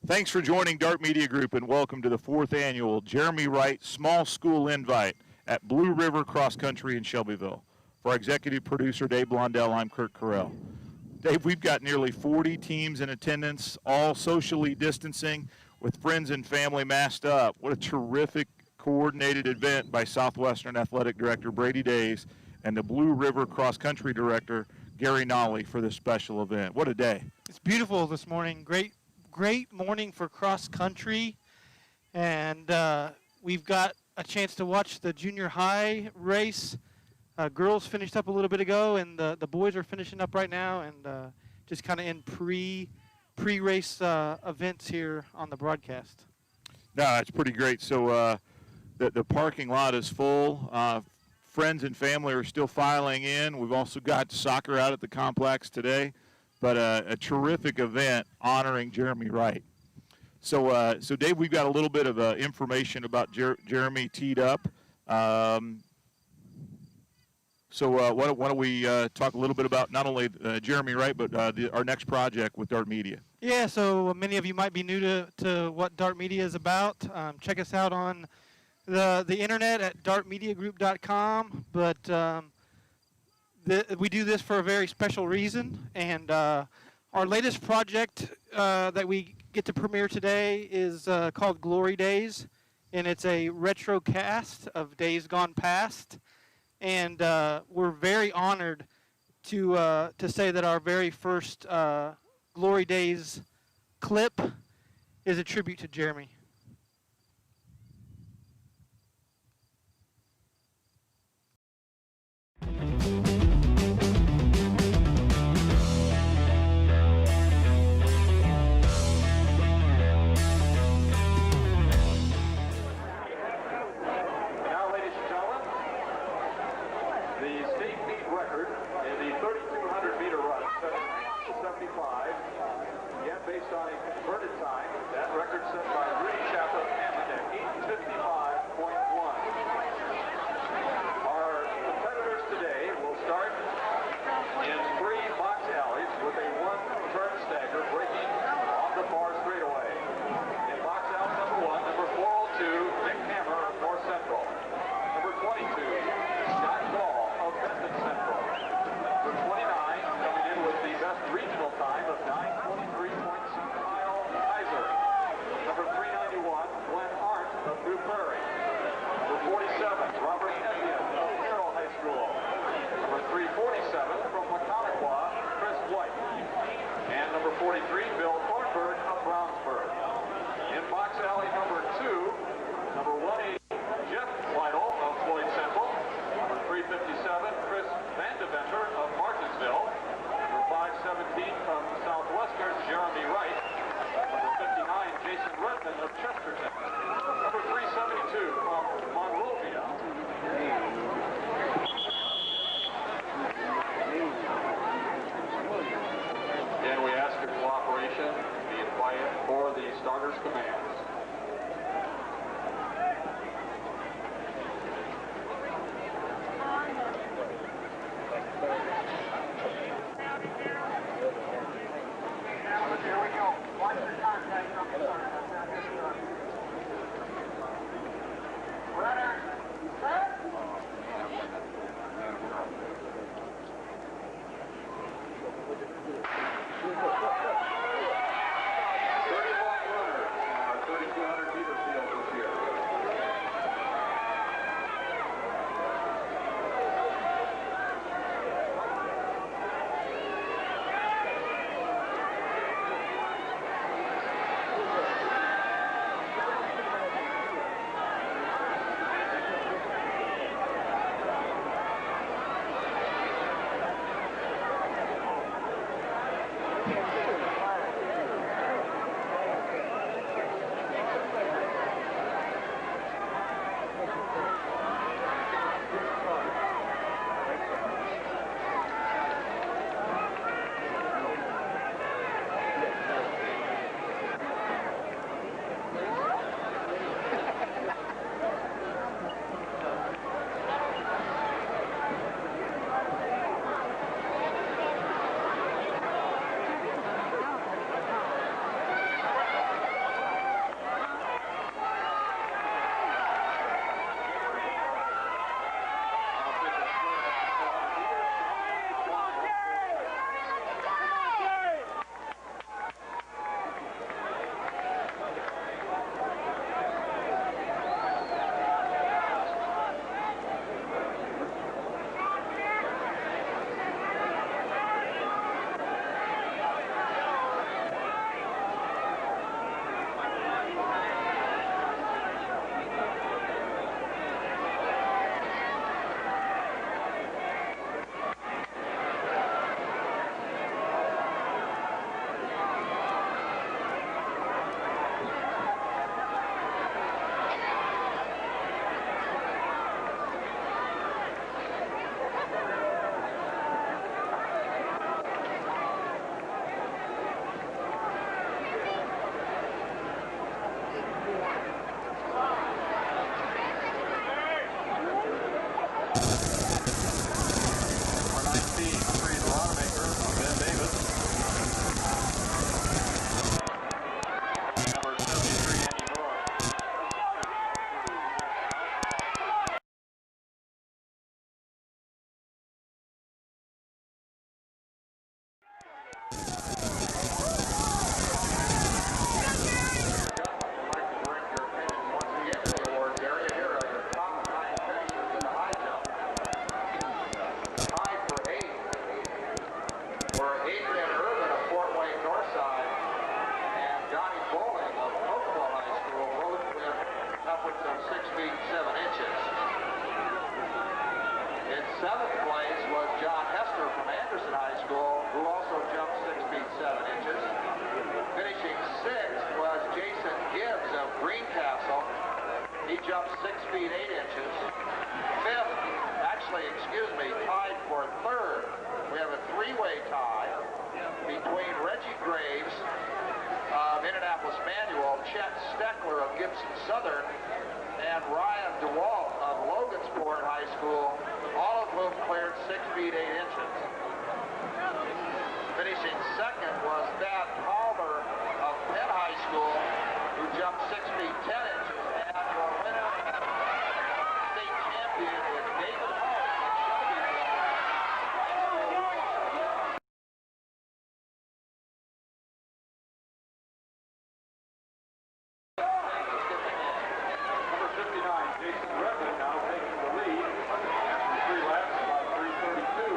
Thanks for joining Dart Media Group and welcome to the 4th annual Jeremy Wright Small School Invite at Blue River Cross Country in Shelbyville. For our executive producer, Dave Blondell, I'm Kurt Carell. Dave, we've got nearly 40 teams in attendance, all socially distancing with friends and family masked up. What a terrific coordinated event by Southwestern Athletic Director Brady Days and the Blue River Cross Country Director Gary Nolly for this special event. What a day. It's beautiful this morning. Great morning for cross country, and we've got a chance to watch the junior high race. Girls finished up a little bit ago, and the boys are finishing up right now, and just kind of in pre-race events here on the broadcast. No, that's pretty great. So the parking lot is full. Friends and family are still filing in. We've also got soccer out at the complex today. But a terrific event honoring Jeremy Wright. So Dave, we've got a little bit of information about Jeremy teed up. So why don't we talk a little bit about not only Jeremy Wright, but our next project with Dart Media. Yeah, so many of you might be new to what Dart Media is about. Check us out on the internet at dartmediagroup.com. But we do this for a very special reason, and our latest project that we get to premiere today is called Glory Days, and it's a retro cast of Days Gone Past, and we're very honored to say that our very first Glory Days clip is a tribute to Jeremy. Seventh place was John Hester from Anderson High School, who also jumped 6 feet 7 inches. Finishing sixth was Jason Gibbs of Greencastle. He jumped 6 feet 8 inches. Fifth, tied for third. We have a three-way tie between Reggie Graves of Indianapolis Manual, Chet Steckler of Gibson Southern, and Ryan DeWalt of Logansport High School, all of whom cleared 6 feet 8 inches. Finishing second was Thad Palmer of Penn High School, who jumped 6 feet 10 inches, and our winner and state champion is David Hall of Shelbyville. Number 59, Jason Redmond, now taking the lead after 3 laps, about 3:32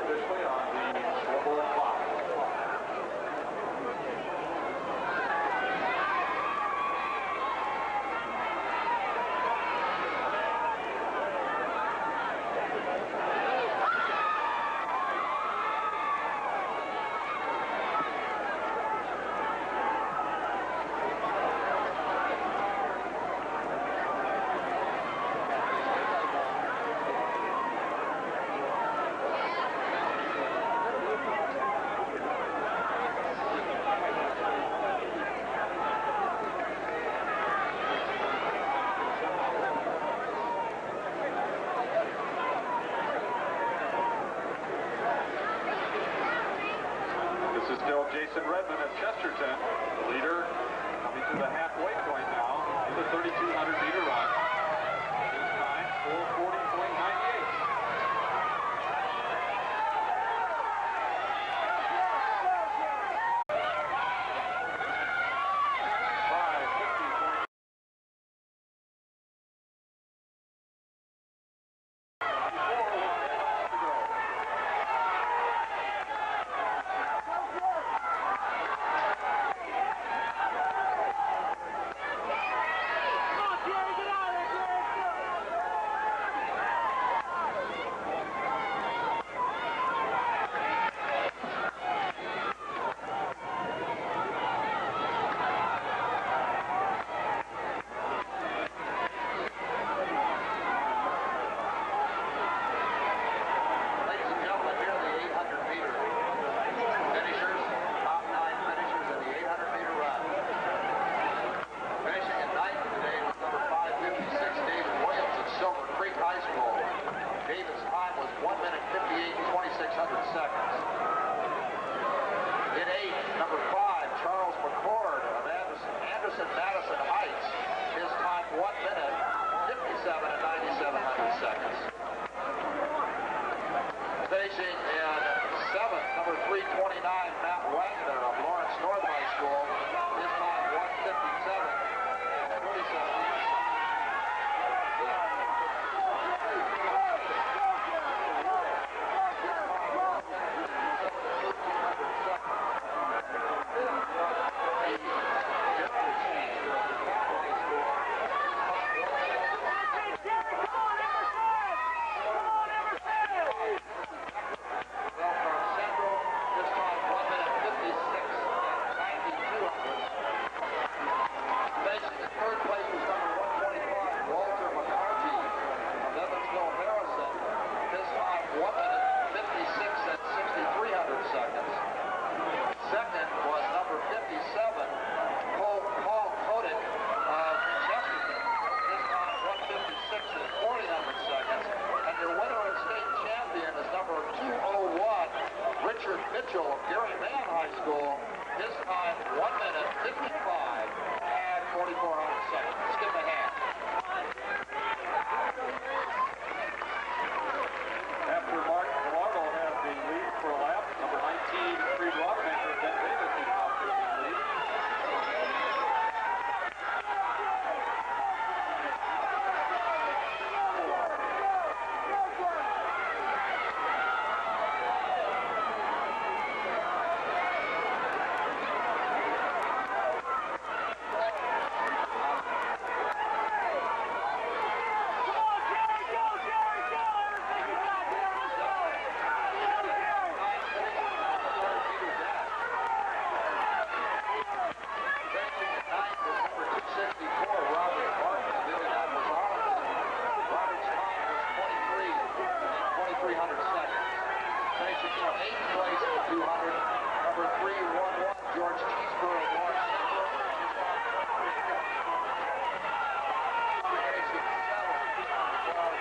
officially on the scoreboard clock. This is still Jason Redmond of Chesterton, the leader, coming to the halfway point now in the 3,200-meter run. His time, 4:40.98. David's time was 1 minute 58 2600 seconds. In eighth, number 5, Charles McCord of Anderson Madison Heights. His time 1 minute 57 and 9700 seconds. Finishing in seventh, number 329, Matt Wagner of Lawrence North High School. His time 157 47. Second was number 57, Paul Kotick of Chesterton. His time 156 and 4000 seconds. And your winner and state champion is number 201, Richard Mitchell of Gary Mann High School. His time 1 minute 55 and 4400 seconds. Let's give him a hand. After Mark Gallardo had the lead for a lap, number 19, Creed Rodemaker, Ben Davis is now taking the lead. seconds. Finishing in 8th place at 200, number 311, George Cheeseborough, Lawrence. Finishing 7th was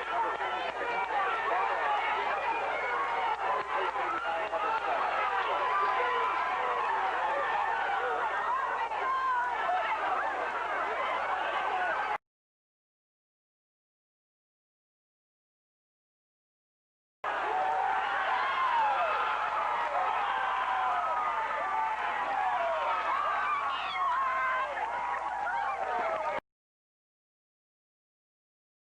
number 56, number 7.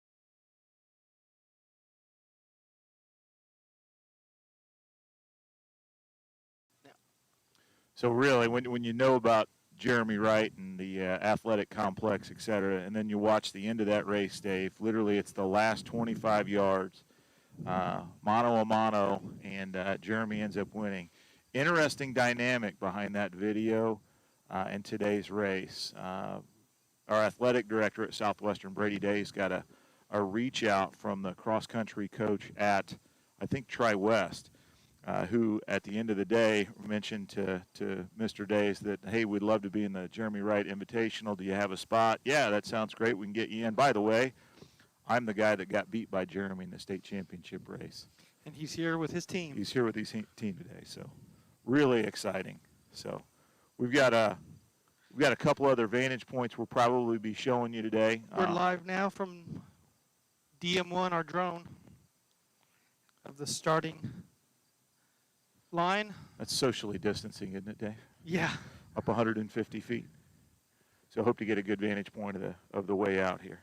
So really, when you know about Jeremy Wright and the athletic complex, et cetera, and then you watch the end of that race, Dave, literally it's the last 25 yards, mano a mano, and Jeremy ends up winning. Interesting dynamic behind that video and today's race. Our athletic director at Southwestern, Brady Day's got a reach out from the cross-country coach at, I think, Tri-West, who at the end of the day mentioned to Mr. Days that, hey, we'd love to be in the Jeremy Wright Invitational. Do you have a spot? Yeah, that sounds great. We can get you in. By the way, I'm the guy that got beat by Jeremy in the state championship race. And he's here with his team. He's here with his team today, so really exciting. So we've got a couple other vantage points we'll probably be showing you today. We're live now from DM1, our drone, of the starting line. That's socially distancing, isn't it, Dave? Yeah. Up 150 feet. So I hope to get a good vantage point of the way out here.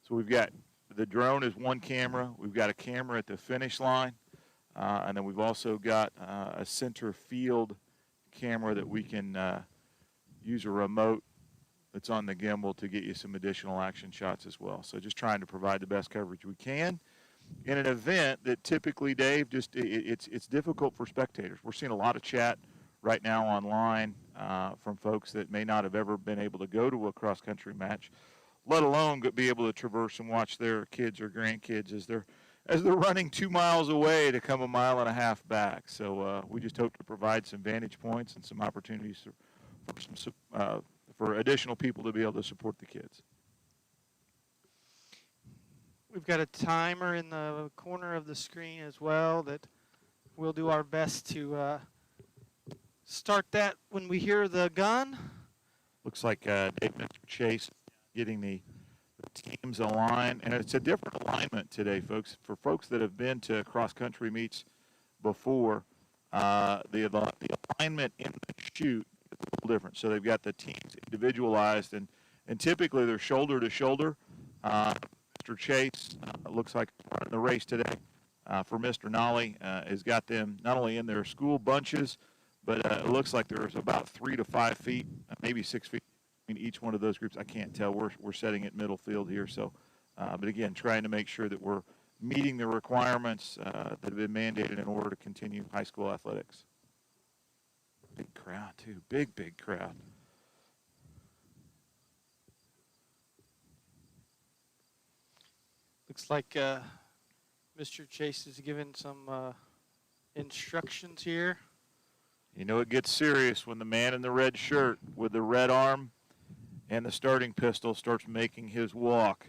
So we've got the drone is one camera. We've got a camera at the finish line. And then we've also got a center field camera that we can use a remote that's on the gimbal to get you some additional action shots as well. So just trying to provide the best coverage we can in an event that typically, Dave, just it's difficult for spectators. We're seeing a lot of chat right now online from folks that may not have ever been able to go to a cross-country match, let alone be able to traverse and watch their kids or grandkids as they're running 2 miles away to come 1.5 miles back. So we just hope to provide some vantage points and some opportunities for additional people to be able to support the kids. We've got a timer in the corner of the screen as well that we'll do our best to start that when we hear the gun. Looks like Dave Mr. Chase getting the teams aligned, and it's a different alignment today, folks. For folks that have been to cross-country meets before, the alignment in the chute is a little different. So they've got the teams individualized, and typically they're shoulder to shoulder. Mr. Chase looks like running the race today for Mr. Nolly has got them not only in their school bunches, but it looks like there's about 3 to 5 feet, maybe 6 feet between each one of those groups. I can't tell. We're setting it middle field here. So, but again, trying to make sure that we're meeting the requirements that have been mandated in order to continue high school athletics. Big crowd, too. Big crowd. Looks like Mr. Chase is giving some instructions here. You know it gets serious when the man in the red shirt with the red arm and the starting pistol starts making his walk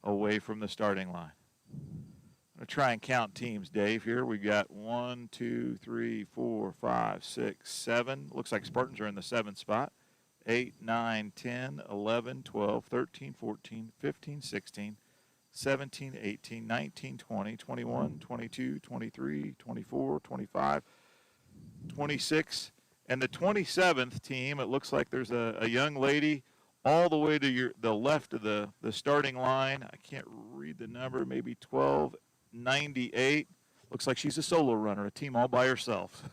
away from the starting line. I'm going to try and count teams, Dave, here. We got 1, 2, 3, 4, 5, 6, 7. Looks like Spartans are in the 7th spot. 8, 9, 10, 11, 12, 13, 14, 15, 16, 17, 18, 19, 20, 21, 22, 23, 24, 25, 26. And the 27th team, it looks like there's a young lady all the way to the left of the starting line. I can't read the number, maybe 1298. Looks like she's a solo runner, a team all by herself.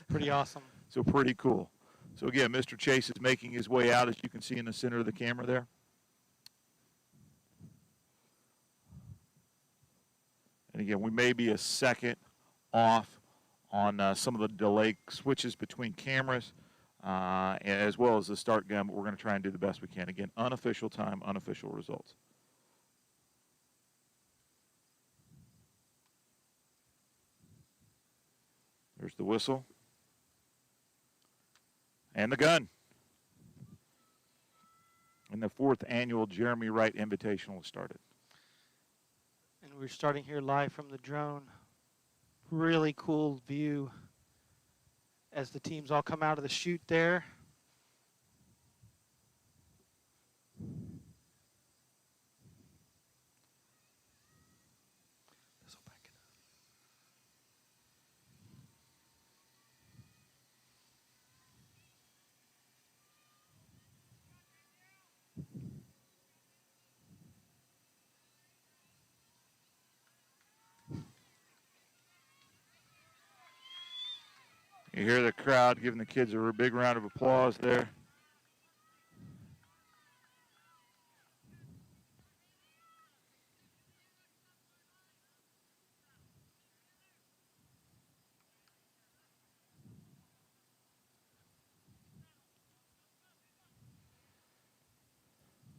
Pretty awesome. So pretty cool. So again, Mr. Chase is making his way out, as you can see in the center of the camera there. And again, we may be a second off on some of the delay switches between cameras, as well as the start gun, but we're going to try and do the best we can. Again, unofficial time, unofficial results. There's the whistle. And the gun. And the 4th annual Jeremy Wright Invitational has started. And we're starting here live from the drone. Really cool view as the teams all come out of the chute there. You hear the crowd giving the kids a big round of applause there.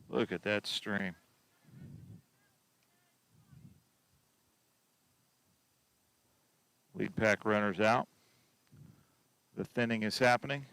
Look at that stream. Lead pack runners out. The thinning is happening.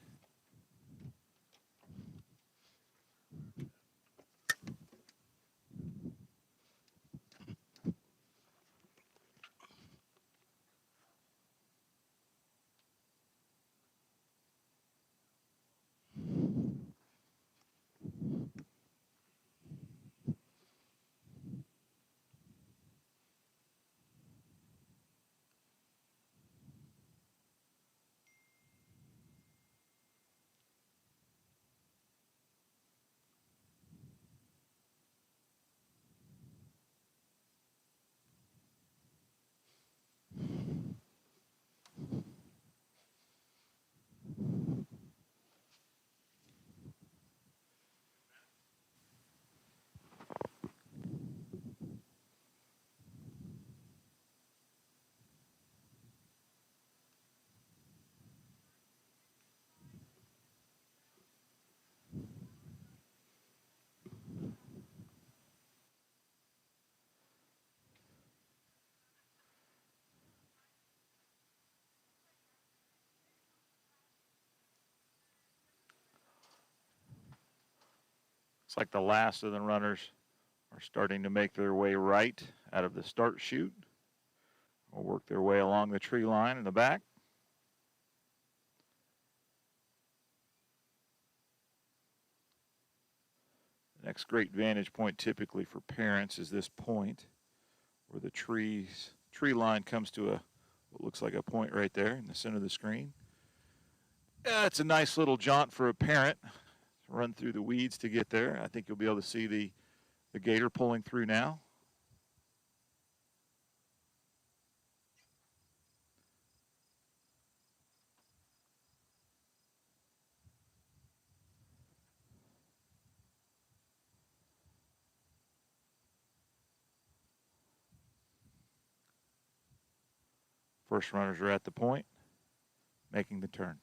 It's like the last of the runners are starting to make their way right out of the start chute. Will work their way along the tree line in the back. The next great vantage point typically for parents is this point where the tree line comes to what looks like a point right there in the center of the screen. It's a nice little jaunt for a parent. Run through the weeds to get there. I think you'll be able to see the gator pulling through now. First runners are at the point, making the turn.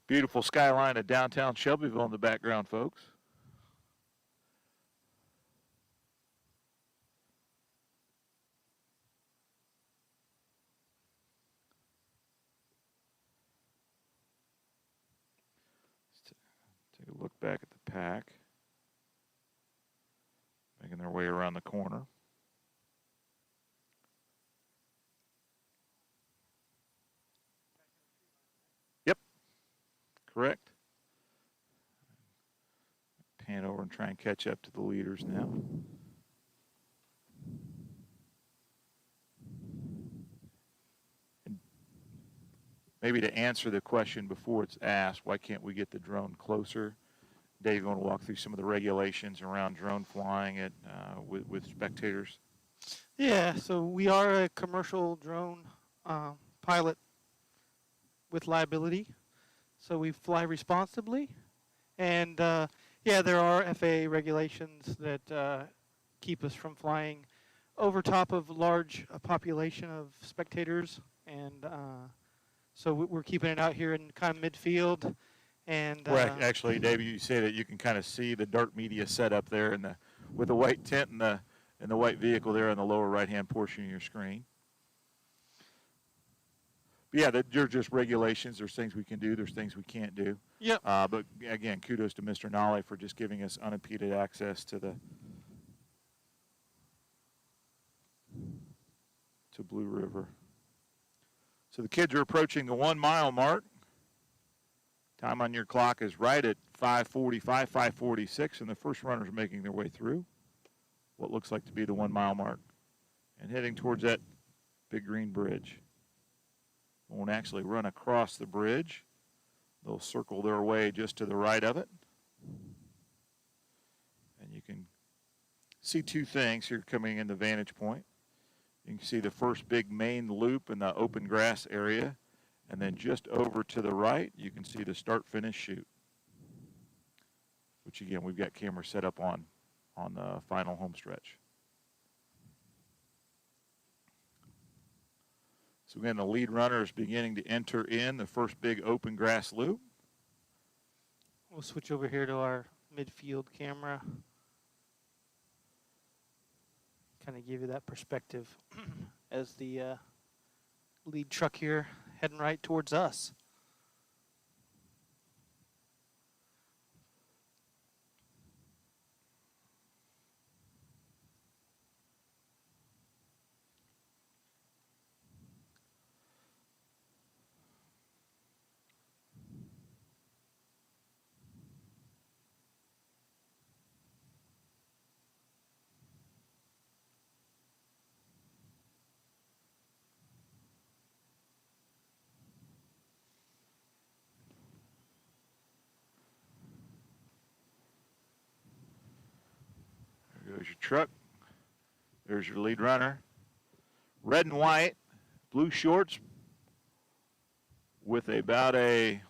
Beautiful skyline of downtown Shelbyville in the background, folks. Let's take a look back at the pack. Making their way around the corner. Yep, correct. Pan over and try and catch up to the leaders now. And maybe to answer the question before it's asked, why can't we get the drone closer? Dave, you want to walk through some of the regulations around drone flying with spectators? Yeah, so we are a commercial drone pilot with liability, so we fly responsibly. And yeah, there are FAA regulations that keep us from flying over top of large population of spectators, and so we're keeping it out here in kind of midfield. And Actually, Dave, you say that you can kind of see the Dart Media setup there, with the white tent and the white vehicle there on the lower right-hand portion of your screen. But yeah, they're just regulations. There's things we can do. There's things we can't do. Yep. But again, kudos to Mr. Nolly for just giving us unimpeded access to Blue River. So the kids are approaching the 1 mile mark. Time on your clock is right at 5:45, 5:46, and the first runners are making their way through what looks like to be the 1 mile mark and heading towards that big green bridge. Won't actually run across the bridge. They'll circle their way just to the right of it. And you can see two things here coming in the vantage point. You can see the first big main loop in the open grass area. And then just over to the right, you can see the start-finish chute, which, again, we've got cameras set up on the final home stretch. So, again, the lead runner is beginning to enter in the first big open grass loop. We'll switch over here to our midfield camera. Kind of give you that perspective as the lead truck here heading right towards us. There's your truck. There's your lead runner. Red and white, blue shorts with about a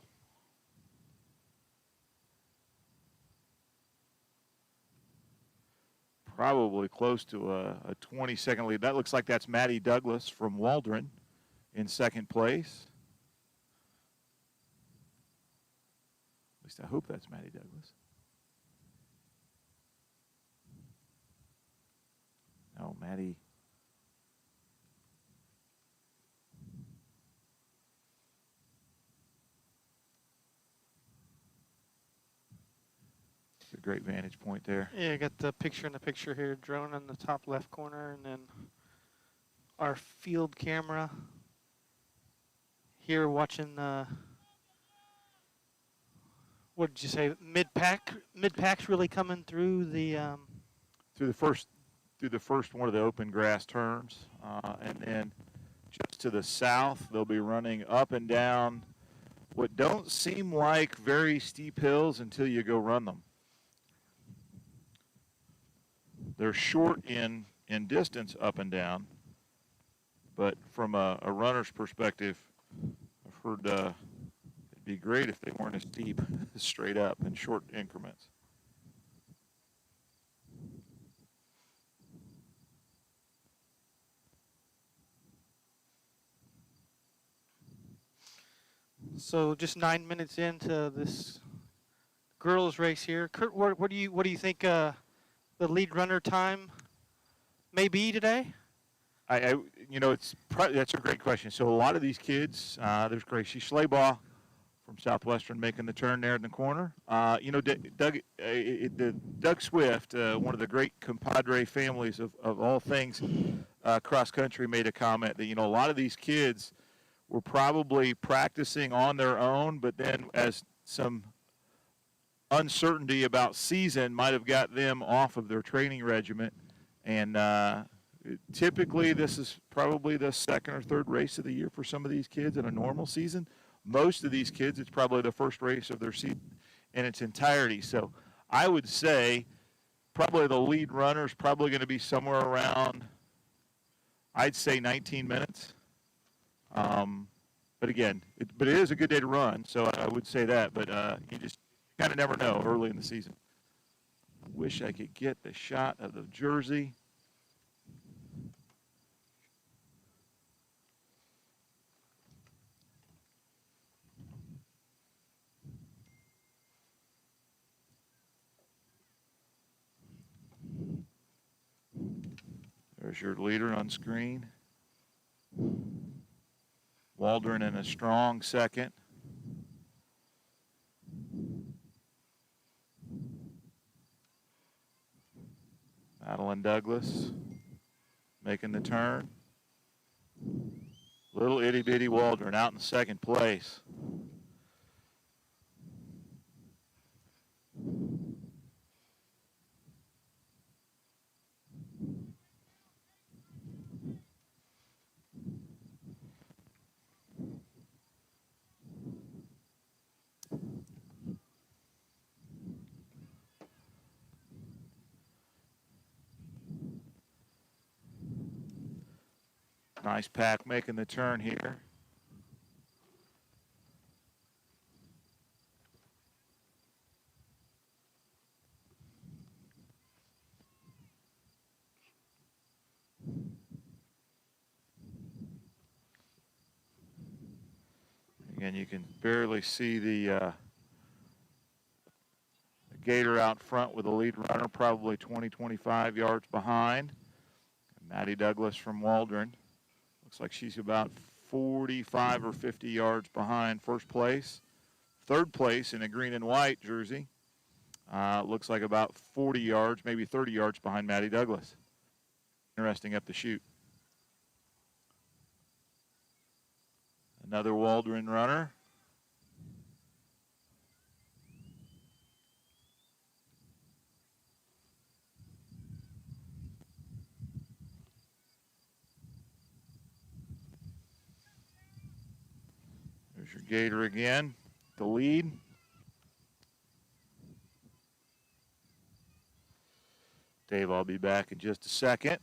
probably close to a 20-second lead. That looks like that's Maddie Douglas from Waldron in second place. At least I hope that's Maddie Douglas. Oh, Maddie. It's a great vantage point there. Yeah, I got the picture in the picture here, drone in the top left corner, and then our field camera here watching what did you say? Mid-pack's really coming through the through the first one of the open grass turns, and then just to the south, they'll be running up and down what don't seem like very steep hills until you go run them. They're short in distance up and down, but from a runner's perspective, I've heard it'd be great if they weren't as steep straight up in short increments. So just 9 minutes into this girls race here, Kurt, what do you think the lead runner time may be today? That's a great question. So a lot of these kids, there's Gracie Schleybaugh from Southwestern making the turn there in the corner. Doug Swift, one of the great compadre families of all things cross country, made a comment that a lot of these kids were probably practicing on their own, but then as some uncertainty about season might have got them off of their training regimen. And typically this is probably the second or third race of the year for some of these kids in a normal season. Most of these kids, it's probably the first race of their season in its entirety. So I would say probably the lead runner is probably going to be somewhere around, I'd say 19 minutes. But again, it is a good day to run, so I would say that. But you just kind of never know early in the season. Wish I could get the shot of the jersey. There's your leader on screen. Waldron in a strong second. Madeline Douglas making the turn. Little itty bitty Waldron out in second place. Nice pack making the turn here. Again, you can barely see the Gator out front with the lead runner, probably 20, 25 yards behind. Maddie Douglas from Waldron. Looks like she's about 45 or 50 yards behind first place. Third place in a green and white jersey. Looks like about 40 yards, maybe 30 yards behind Maddie Douglas. Interesting up the chute. Another Waldron runner. There's your Gator again, the lead. Dave, I'll be back in just a second.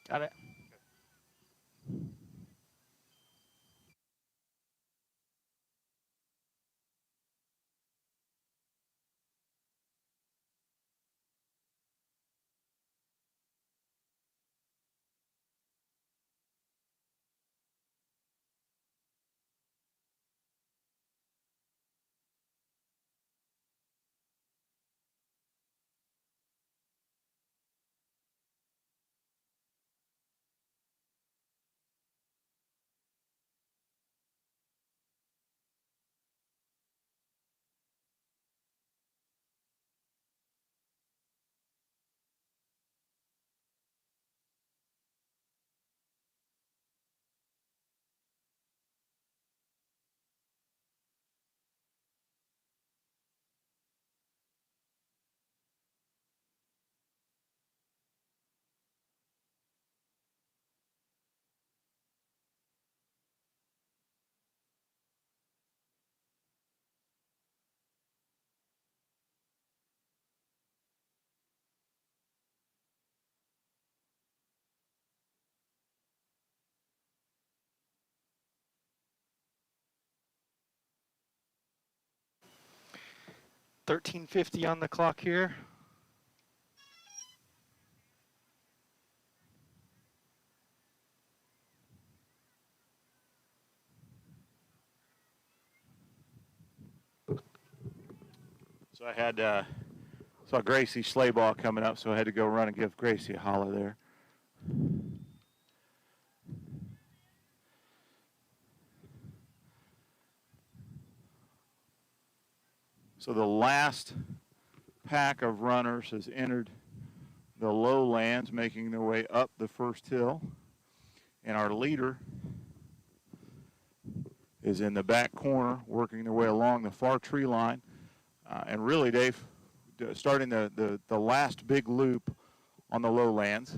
Got it. $13.50 on the clock here. So I had saw Gracie Slaybaugh coming up, so I had to go run and give Gracie a holler there. So the last pack of runners has entered the lowlands, making their way up the first hill. And our leader is in the back corner, working their way along the far tree line. And really, Dave, starting the last big loop on the lowlands.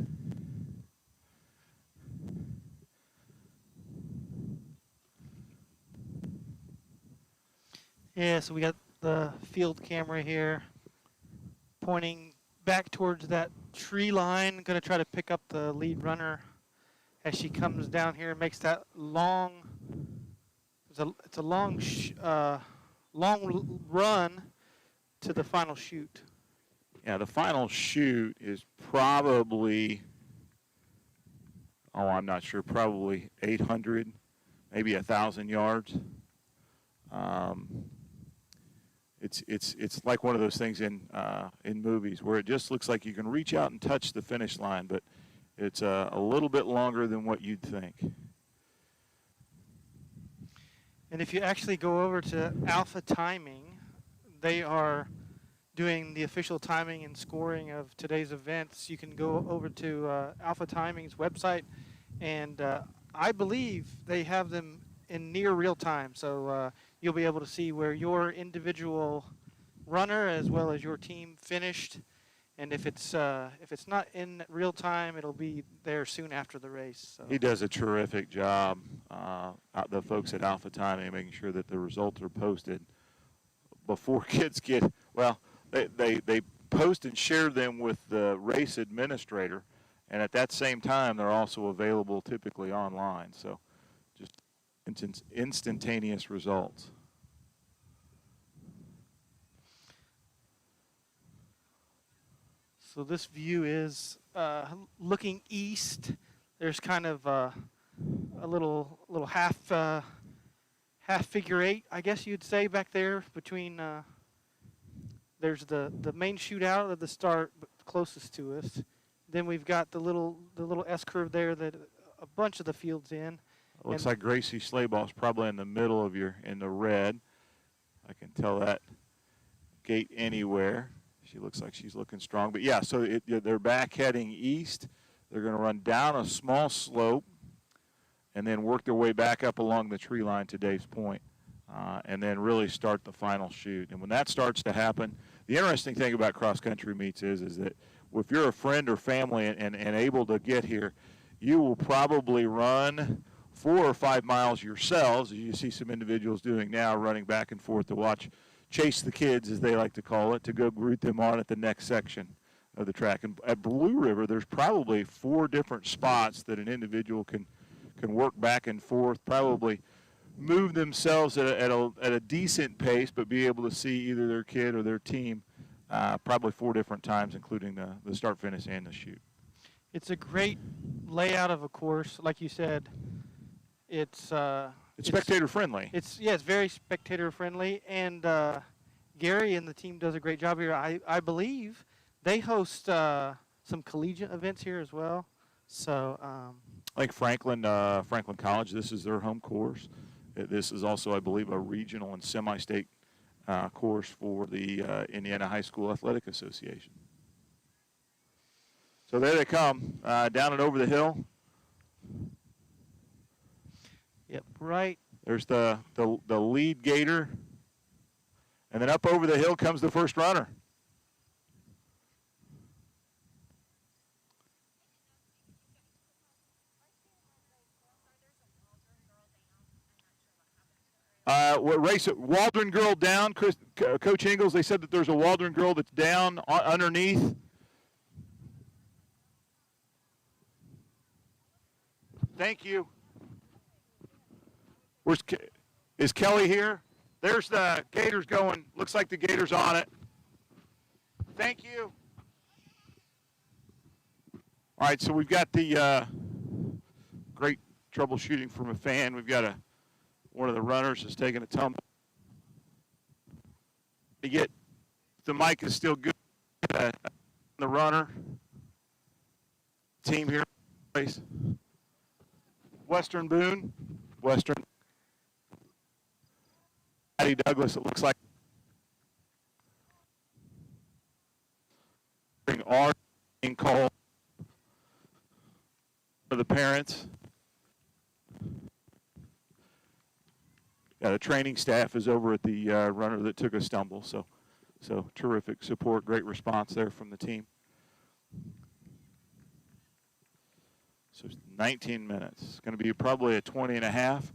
Yeah, so we got the field camera here pointing back towards that tree line. Going to try to pick up the lead runner as she comes down here and makes that long. It's a long run to the final chute. Yeah, the final chute is probably, I'm not sure, probably 800, maybe 1,000 yards. It's like one of those things in movies where it just looks like you can reach out and touch the finish line, but it's a little bit longer than what you'd think. And if you actually go over to Alpha Timing, they are doing the official timing and scoring of today's events. You can go over to Alpha Timing's website, and I believe they have them in near real time. So you'll be able to see where your individual runner as well as your team finished. And if it's not in real time, it'll be there soon after the race. So. He does a terrific job, the folks at Alpha Timing, making sure that the results are posted before kids get, well, they post and share them with the race administrator, and at that same time, they're also available typically online. So just instantaneous results. So this view is looking east. There's kind of a little half figure eight, I guess you'd say, back there between. There's the main shootout at the start, closest to us. Then we've got the little S curve there that a bunch of the field's in. It looks like Gracie Slayball's probably in the middle of in the red. I can tell that gate anywhere. She looks like she's looking strong. But, yeah, so they're back heading east. They're going to run down a small slope and then work their way back up along the tree line to Dave's point, and then really start the final chute. And when that starts to happen, the interesting thing about cross-country meets is that if you're a friend or family and able to get here, you will probably run 4 or 5 miles yourselves, as you see some individuals doing now, running back and forth to chase the kids, as they like to call it, to go route them on at the next section of the track. And at Blue River, there's probably 4 different spots that an individual can work back and forth, probably move themselves at a decent pace, but be able to see either their kid or their team probably 4 different times, including the start, finish, and the chute. It's a great layout of a course, like you said. It's spectator friendly. It's very spectator friendly, and Gary and the team does a great job here. I believe they host some collegiate events here as well. So like Franklin College, this is their home course. This is also, I believe, a regional and semi-state course for the Indiana High School Athletic Association. So there they come, down and over the hill. Yep, right. There's the lead gator. And then up over the hill comes the first runner. What race? Waldron girl down. Coach Ingalls, they said that there's a Waldron girl that's down underneath. Thank you. Is Kelly here? There's the Gators going. Looks like the Gators on it. Thank you. All right, so we've got the great troubleshooting from a fan. We've got one of the runners is taking a tumble. To get the mic is still good. The runner team here. Western Boone. Western. Maddie Douglas, it looks like. Our being called for the parents. The training staff is over at the runner that took a stumble, so terrific support, great response there from the team. So 19 minutes. It's going to be probably a 20 and a half.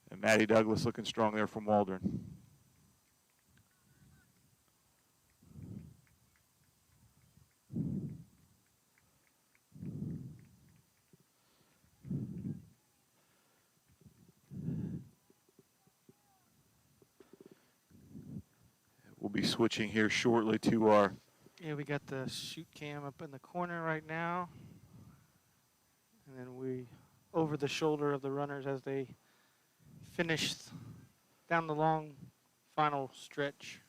And Maddie Douglas looking strong there from Waldron. be switching here shortly to our. Yeah, we got the shoot cam up in the corner right now. And then we over the shoulder of the runners as they finish down the long final stretch.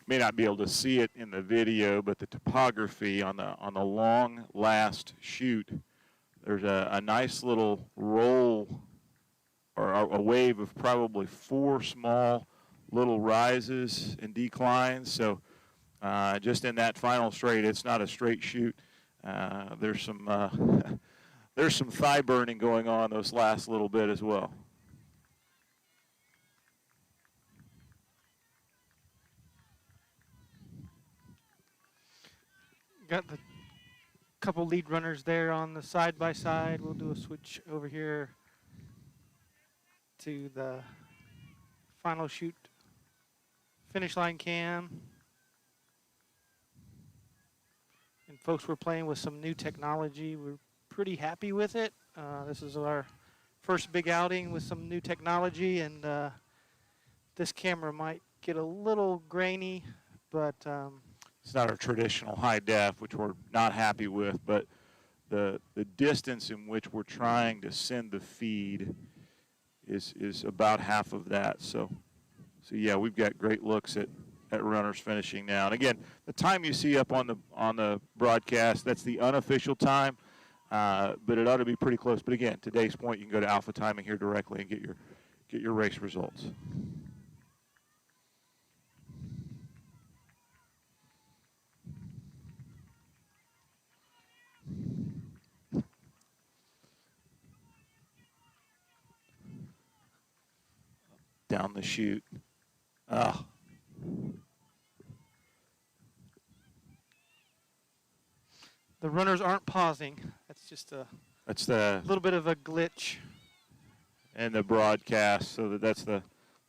May not be able to see it in the video, but the topography on the long last chute, there's a nice little roll or a wave of probably 4 small little rises and declines. So just in that final straight, it's not a straight chute. There's some there's some thigh burning going on those last little bit as well. Got the couple lead runners there on the side by side. We'll do a switch over here to the final shoot finish line cam. And folks, we're playing with some new technology. We're pretty happy with it. This is our first big outing with some new technology, and this camera might get a little grainy, but it's not our traditional high def, which we're not happy with, but the distance in which we're trying to send the feed is about half of that. So yeah, we've got great looks at runners finishing now. And again, the time you see up on the broadcast, that's the unofficial time, but it ought to be pretty close. But again, today's point, you can go to Alpha Timing here directly and get your race results. Down the chute. Ah. the runners aren't pausing. That's just a little bit of a glitch. And the broadcast, so that's the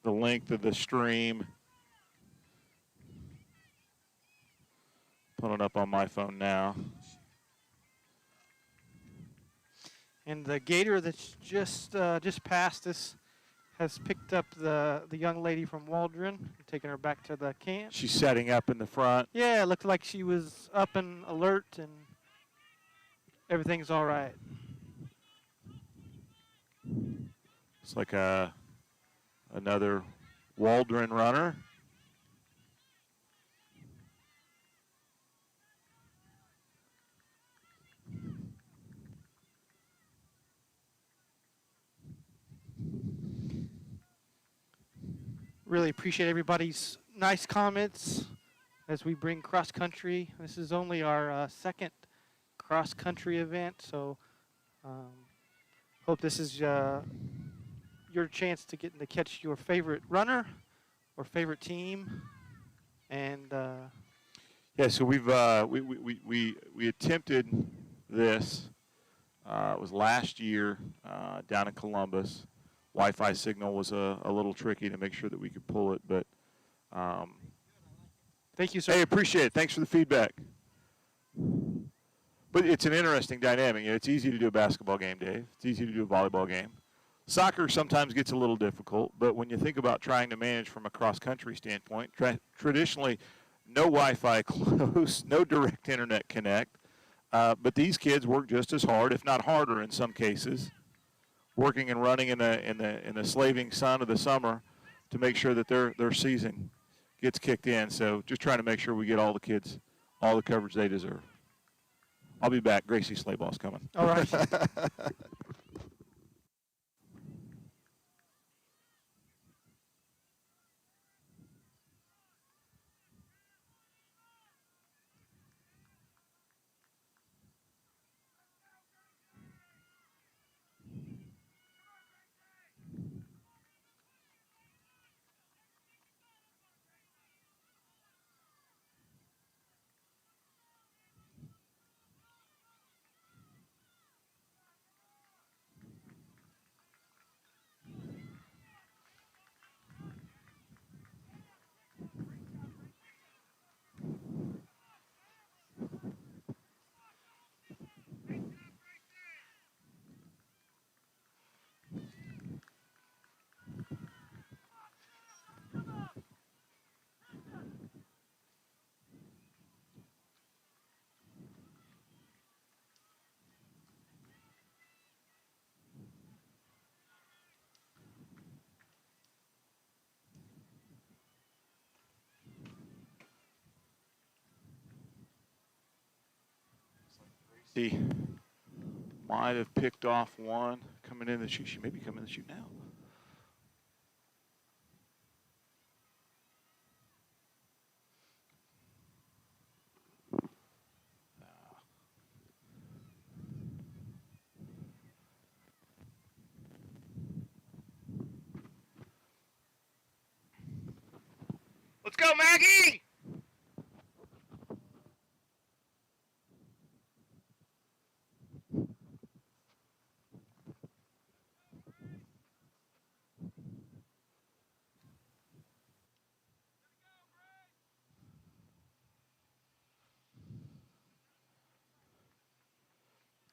length of the stream. Pulling up on my phone now. And the gator that's just past us has picked up the young lady from Waldron, taking her back to the camp. She's setting up in the front. Yeah, it looked like she was up and alert, and everything's all right. It's like another Waldron runner. Really appreciate everybody's nice comments as we bring cross country. This is only our second cross country event, so hope this is your chance to get to catch your favorite runner or favorite team. And yeah, so we attempted this. It was last year down in Columbus. Wi-Fi signal was a little tricky to make sure that we could pull it, but thank you, sir. hey, appreciate it. Thanks for the feedback. But it's an interesting dynamic. You know, it's easy to do a basketball game, Dave. It's easy to do a volleyball game. Soccer sometimes gets a little difficult, but when you think about trying to manage from a cross-country standpoint, traditionally no Wi-Fi close, no direct internet connect, but these kids work just as hard, if not harder in some cases, working and running in the slaving sun of the summer to make sure that their season gets kicked in. So just trying to make sure we get all the kids all the coverage they deserve. I'll be back. Gracie Slayball's coming. All right. He might have picked off one coming in the chute. She may be coming in the chute now. Let's go, Maggie!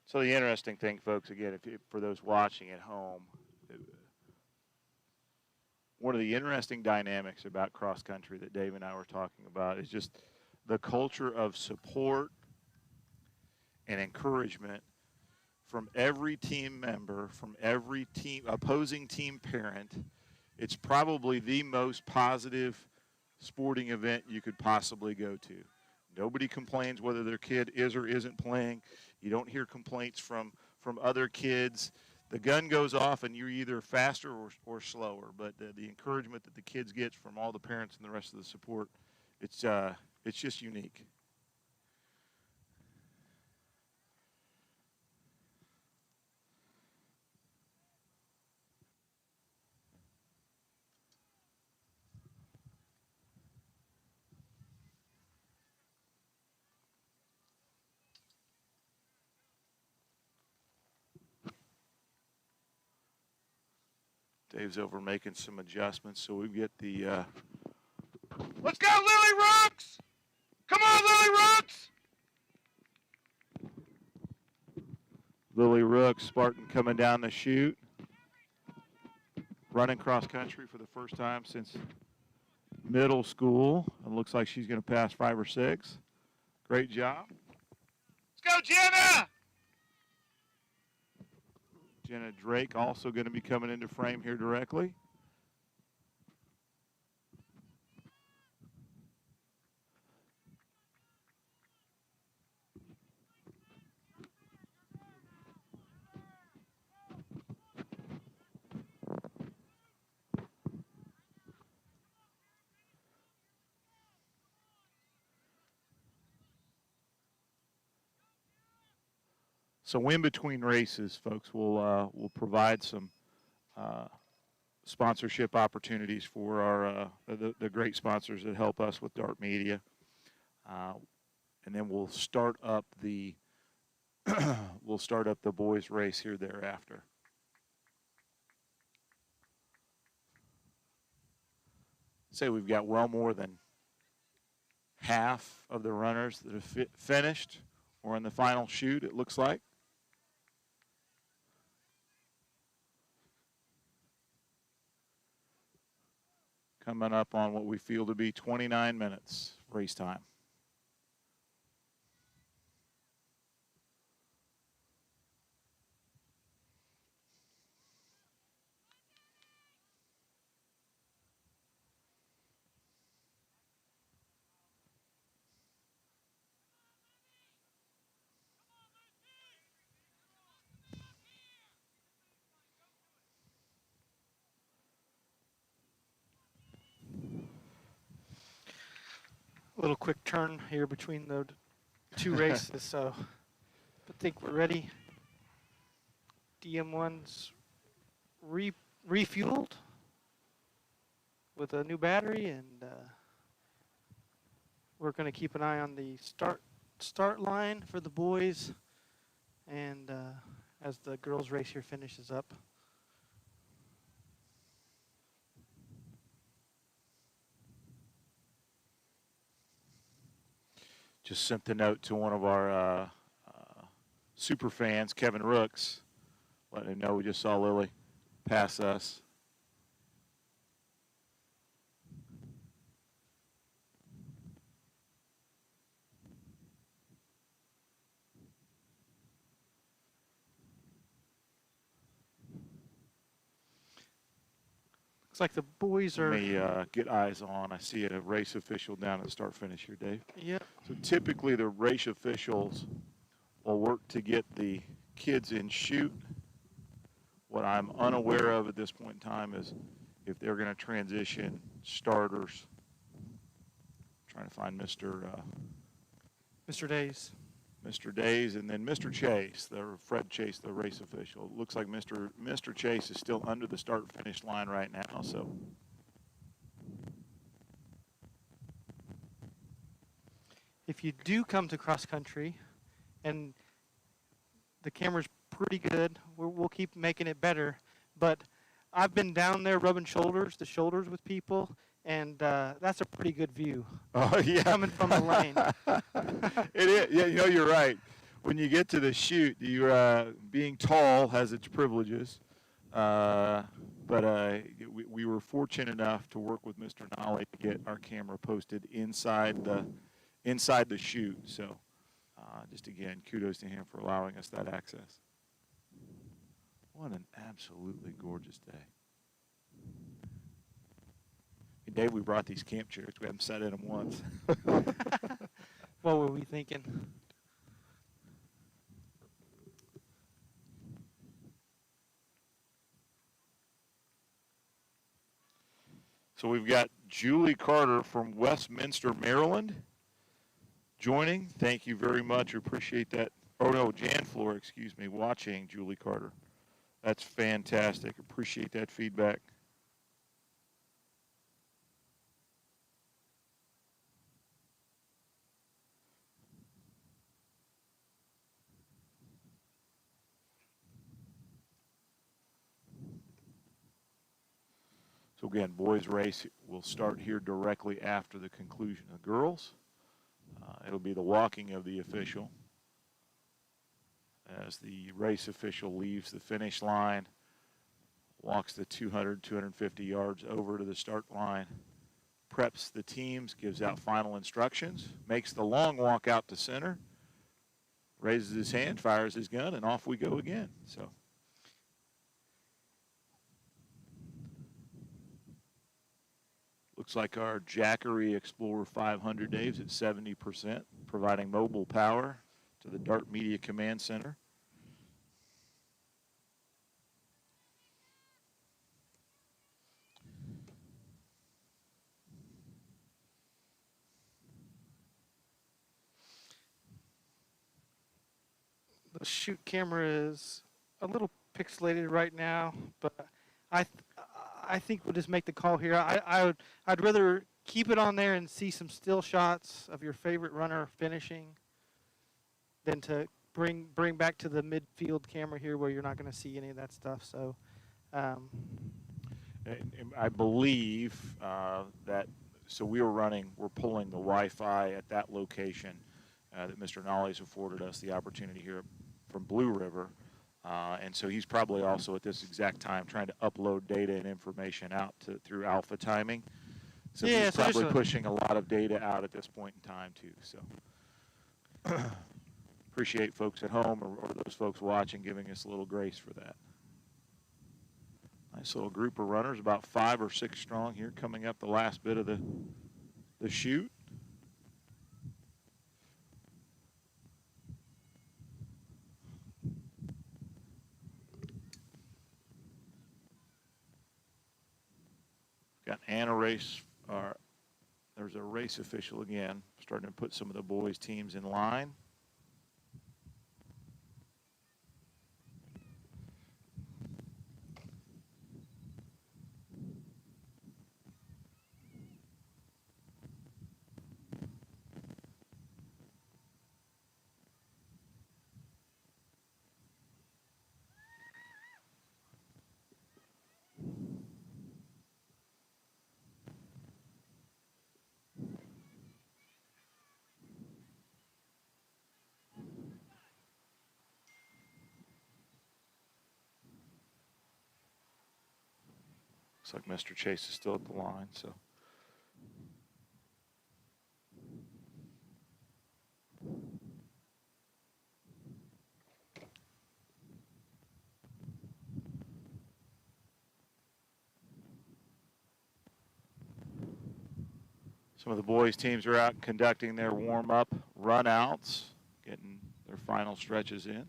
So the interesting thing, folks, again, for those watching at home, one of the interesting dynamics about cross country that Dave and I were talking about is just the culture of support and encouragement from every team member, from every team opposing team parent. It's probably the most positive sporting event you could possibly go to. Nobody complains whether their kid is or isn't playing. You don't hear complaints from other kids. The gun goes off and you're either faster or slower, but the encouragement that the kids get from all the parents and the rest of the support, it's just unique. Dave's over making some adjustments, so we get the. Let's go, Lily Rooks! Come on, Lily Rooks! Lily Rooks, Spartan coming down the chute, running cross country for the first time since middle school. It looks like she's going to pass 5 or 6. Great job. Let's go, Jenna! Jenna Drake also going to be coming into frame here directly. So in between races, folks, we'll provide some sponsorship opportunities for our the great sponsors that help us with Dart Media, and then we'll start up the boys' race here thereafter. Say we've got well more than half of the runners that have finished or in the final chute. It looks like. Coming up on what we feel to be 29 minutes race time. A little quick turn here between the 2 races, so I think we're ready. DM1's refueled with a new battery, and we're going to keep an eye on the start line for the boys, and as the girls' race here finishes up. Just sent a note to one of our super fans, Kevin Rooks, letting him know we just saw Lily pass us. Looks like the boys are. Let me get eyes on. I see a race official down at the start finish here, Dave. Yep. So typically the race officials will work to get the kids in chute. What I'm unaware of at this point in time is if they're going to transition starters. I'm trying to find Mr. Days. Mr. Days, and then Mr. Chase, Fred Chase, the race official. Looks like Mr. Chase is still under the start-finish line right now. So, if you do come to cross country, and the camera's pretty good, we'll keep making it better. But I've been down there rubbing shoulders to shoulders with people, and that's a pretty good view. oh yeah, coming from the lane. It is. Yeah, you're right. When you get to the chute, being tall has its privileges. But we were fortunate enough to work with Mr. Nolly to get our camera posted inside the chute. So, just again, kudos to him for allowing us that access. What an absolutely gorgeous day. Hey, Dave, we brought these camp chairs. We haven't sat in them once. What were we thinking? So we've got Julie Carter from Westminster, Maryland, joining. Thank you very much. We appreciate that. Oh, no, Jan Floor, excuse me, watching Julie Carter. That's fantastic. Appreciate that feedback. So again, boys race will start here directly after the conclusion of girls. It'll be the walking of the official as the race official leaves the finish line, walks the 200, 250 yards over to the start line, preps the teams, gives out final instructions, makes the long walk out to center, raises his hand, fires his gun, and off we go again. So. Looks like our Jackery Explorer 500, Dave's at 70%, providing mobile power to the Dart Media Command Center. The chute camera is a little pixelated right now, but I think we'll just make the call here. I'd rather keep it on there and see some still shots of your favorite runner finishing than to bring back to the midfield camera here where you're not going to see any of that stuff. So, I believe so we're pulling the Wi-Fi at that location that Mr. Nolly's afforded us the opportunity here from Blue River. And so he's probably also at this exact time trying to upload data and information out through alpha timing. So yeah, he's probably pushing a lot of data out at this point in time too. So appreciate folks at home or those folks watching giving us a little grace for that. Nice little group of runners, about 5 or 6 strong here, coming up the last bit of the chute. Got Anna race, there's a race official again, starting to put some of the boys' teams in line. Looks like Mr. Chase is still at the line, so. Some of the boys' teams are out conducting their warm-up run-outs, getting their final stretches in.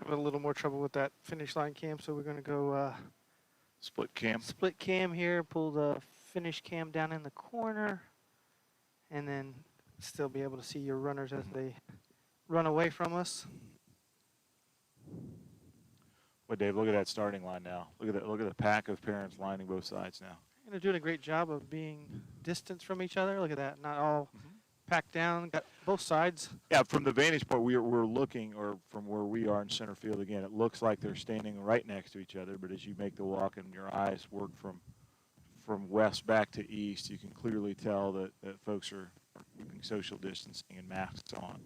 Having a little more trouble with that finish line cam, so we're going to go Split cam. split cam here, pull the finish cam down in the corner, and then still be able to see your runners as they run away from us. Well, Dave, look at that starting line now. Look at that. Look at the pack of parents lining both sides now. And they're doing a great job of being distant from each other. Look at that, not all packed down. Got both sides. Yeah, from the vantage point we're looking, or from where we are in center field again, it looks like they're standing right next to each other. But as you make the walk and your eyes work from west back to east, you can clearly tell that folks are keeping social distancing and masks on.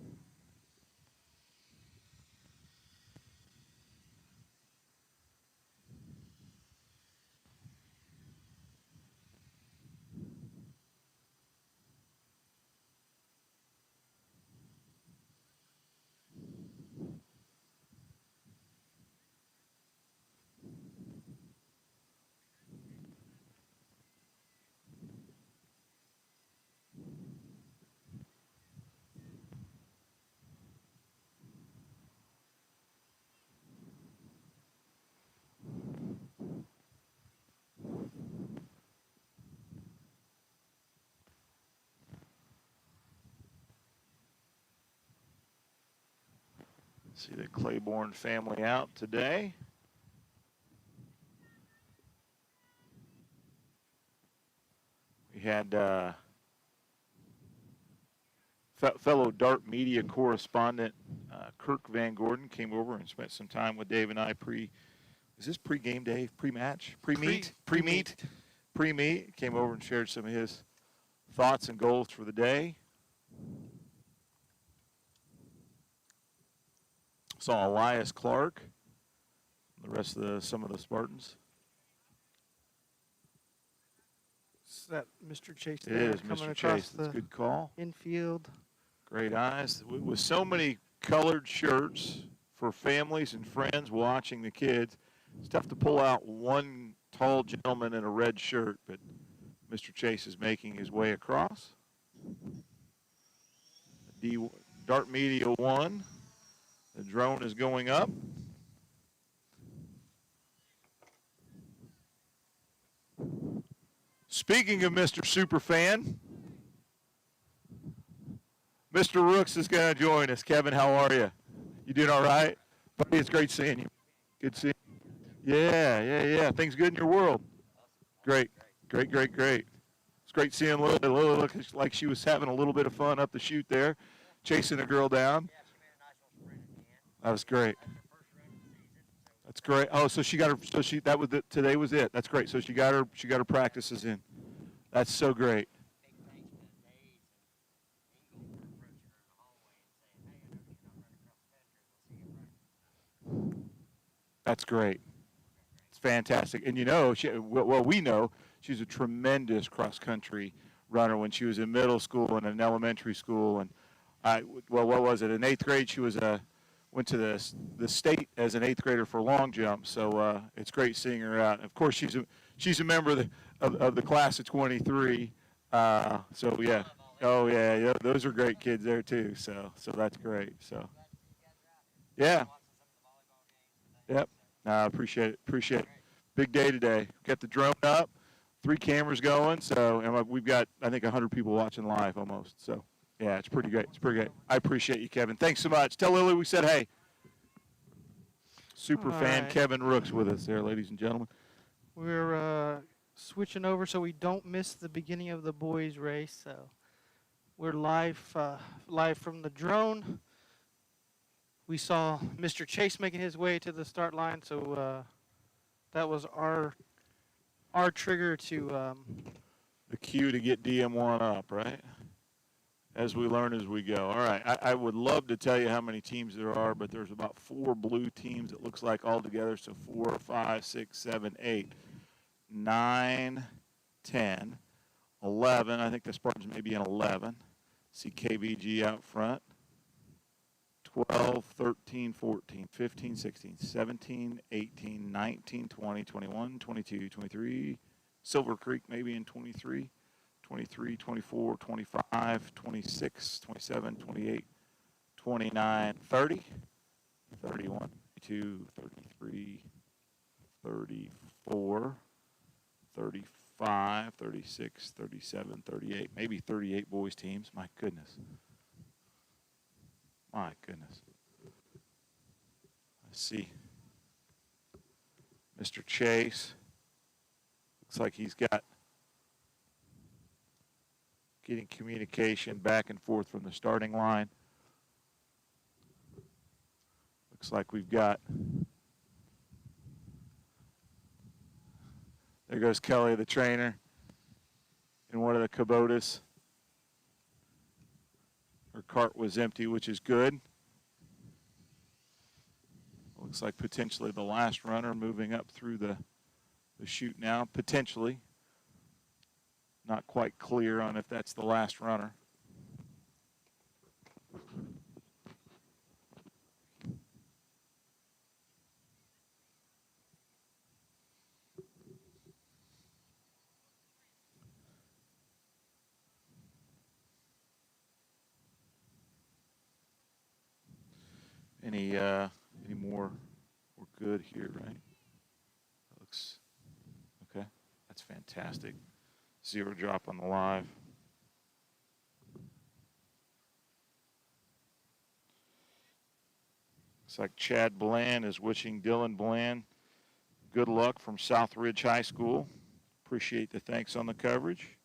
See the Claiborne family out today. We had fellow Dart Media correspondent Kirk Van Gordon came over and spent some time with Dave and I is this pre-game, Dave? Pre-match? Pre-meet? Pre-meet? Pre-meet. Came over and shared some of his thoughts and goals for the day. Saw Elias Clark, the rest of some of the Spartans. Is that Mr. Chase? It is Mr. Chase. That's a good call. Infield. Great eyes. With so many colored shirts for families and friends watching the kids, it's tough to pull out one tall gentleman in a red shirt, but Mr. Chase is making his way across. Dart Media 1. The drone is going up. Speaking of Mr. Superfan, Mr. Rooks is going to join us. Kevin, how are you? You doing all right? Buddy, it's great seeing you. Good seeing you. Yeah. Things good in your world? Great. It's great seeing Lily. Lily looked like she was having a little bit of fun up the chute there, chasing a girl down. That was great. That's great. Oh, so she got her. So she that was it. Today was it. That's great. So she got her practices in. That's so great. That's great. It's fantastic. And we know she's a tremendous cross country runner. When she was in middle school and in elementary school, and what was it? In 8th grade, she went to the state as an 8th grader for long jump. So it's great seeing her out. Of course, she's a member of the class of 23. So yeah. Oh yeah. Those are great kids there too. So that's great. So yeah. Yep. I appreciate it. Big day today. Got the drone up, 3 cameras going. So and we've got I think 100 people watching live almost. So Yeah, it's pretty great. It's pretty great. I appreciate you, Kevin. Thanks so much. Tell Lily we said hey. Super All fan right. Kevin Rooks with us there, ladies and gentlemen. We're switching over so we don't miss the beginning of the boys' race. So we're live from the drone. We saw Mr. Chase making his way to the start line, so that was our trigger to The cue to get DM1 up, right? As we learn as we go. All right, I would love to tell you how many teams there are, but there's about 4 blue teams, it looks like, altogether. So 4, 5, 6, 7, 8, 9, 10, 11. I think the Spartans may be in 11. See KVG out front. 12, 13, 14, 15, 16, 17, 18, 19, 20, 21, 22, 23. Silver Creek maybe in 23. 23, 24, 25, 26, 27, 28, 29, 30, 31, 32, 33, 34, 35, 36, 37, 38, maybe 38 boys teams. My goodness. My goodness. Let's see. Mr. Chase. Looks like he's got getting communication back and forth from the starting line. Looks like we've got, there goes Kelly, the trainer, in one of the Kubotas. Her cart was empty, which is good. Looks like potentially the last runner moving up through the chute now, potentially. Not quite clear on if that's the last runner. Any more? We're good here, right? Looks okay. That's fantastic. 0 drop on the live. Looks like Chad Bland is wishing Dylan Bland good luck from South Ridge High School. Appreciate the thanks on the coverage.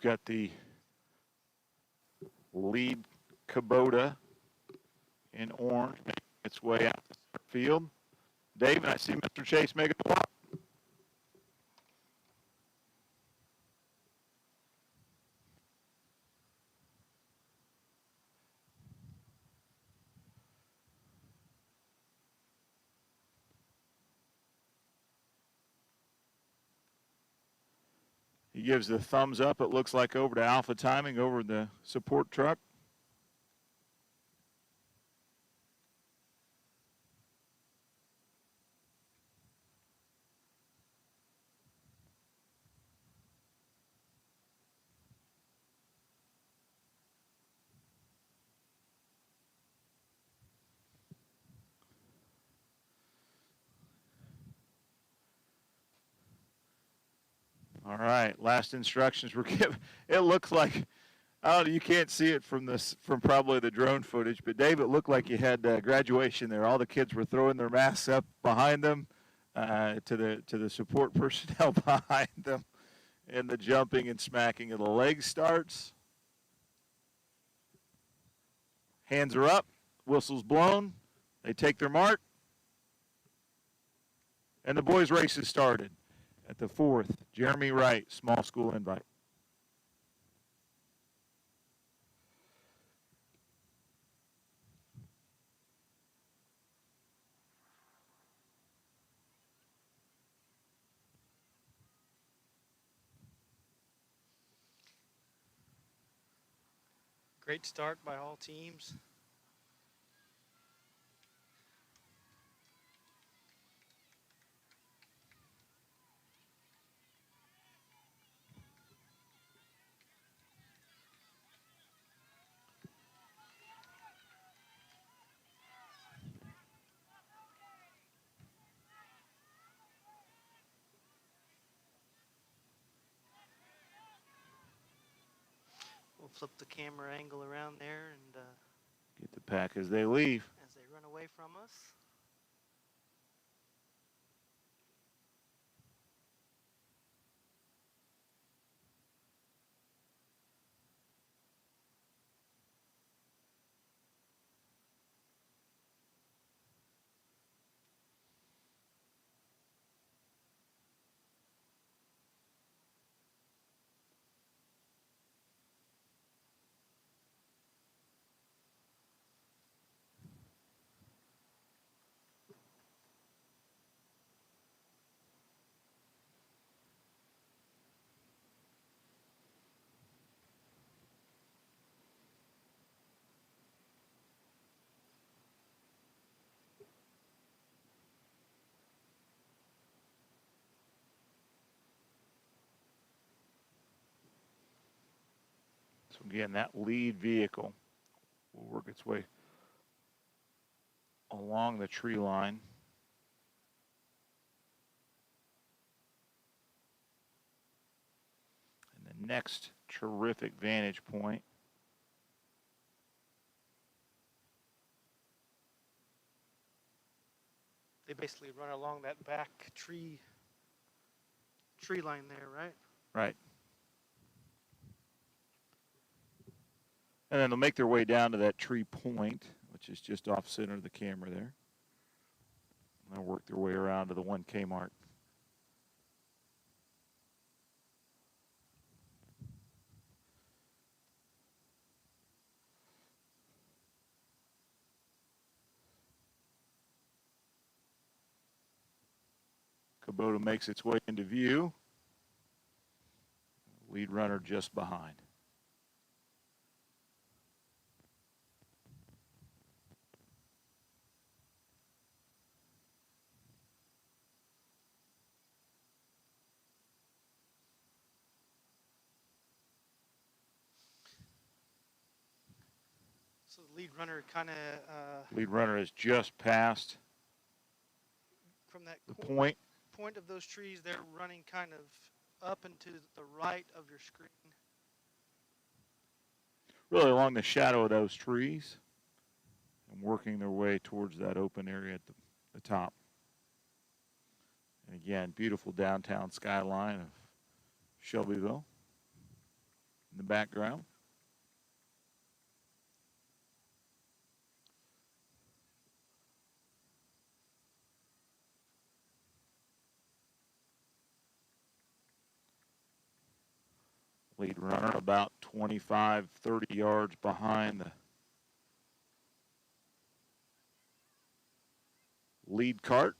We've got the lead Kubota in orange making its way out to the field. Dave, and I see Mr. Chase making a walk. He gives the thumbs up, it looks like, over to Alpha Timing, over the support truck. All right, last instructions were given. It looks like, oh, you can't see it from probably the drone footage, but Dave, it looked like you had graduation there. All the kids were throwing their masks up behind them. to the support personnel behind them, and the jumping and smacking of the legs starts. Hands are up, whistle's blown, they take their mark, and the boys' race has started at the 4th Jeremy Wright Small School Invite. Great start by all teams. We'll flip the camera angle around there and Get the pack as they leave. as they run away from us. So again, that lead vehicle will work its way along the tree line. And the next terrific vantage point They basically run along that back tree line there, right? right. And then they'll make their way down to that tree point, which is just off center of the camera there. And they'll work their way around to the 1K mark. Kubota makes its way into view. Lead runner just behind. So the lead runner kind of Lead runner has just passed from that the point. point of those trees, they're running kind of up and to the right of your screen. Really along the shadow of those trees and working their way towards that open area at the top. And again, beautiful downtown skyline of Shelbyville in the background. Lead runner about 25, 30 yards behind the lead cart.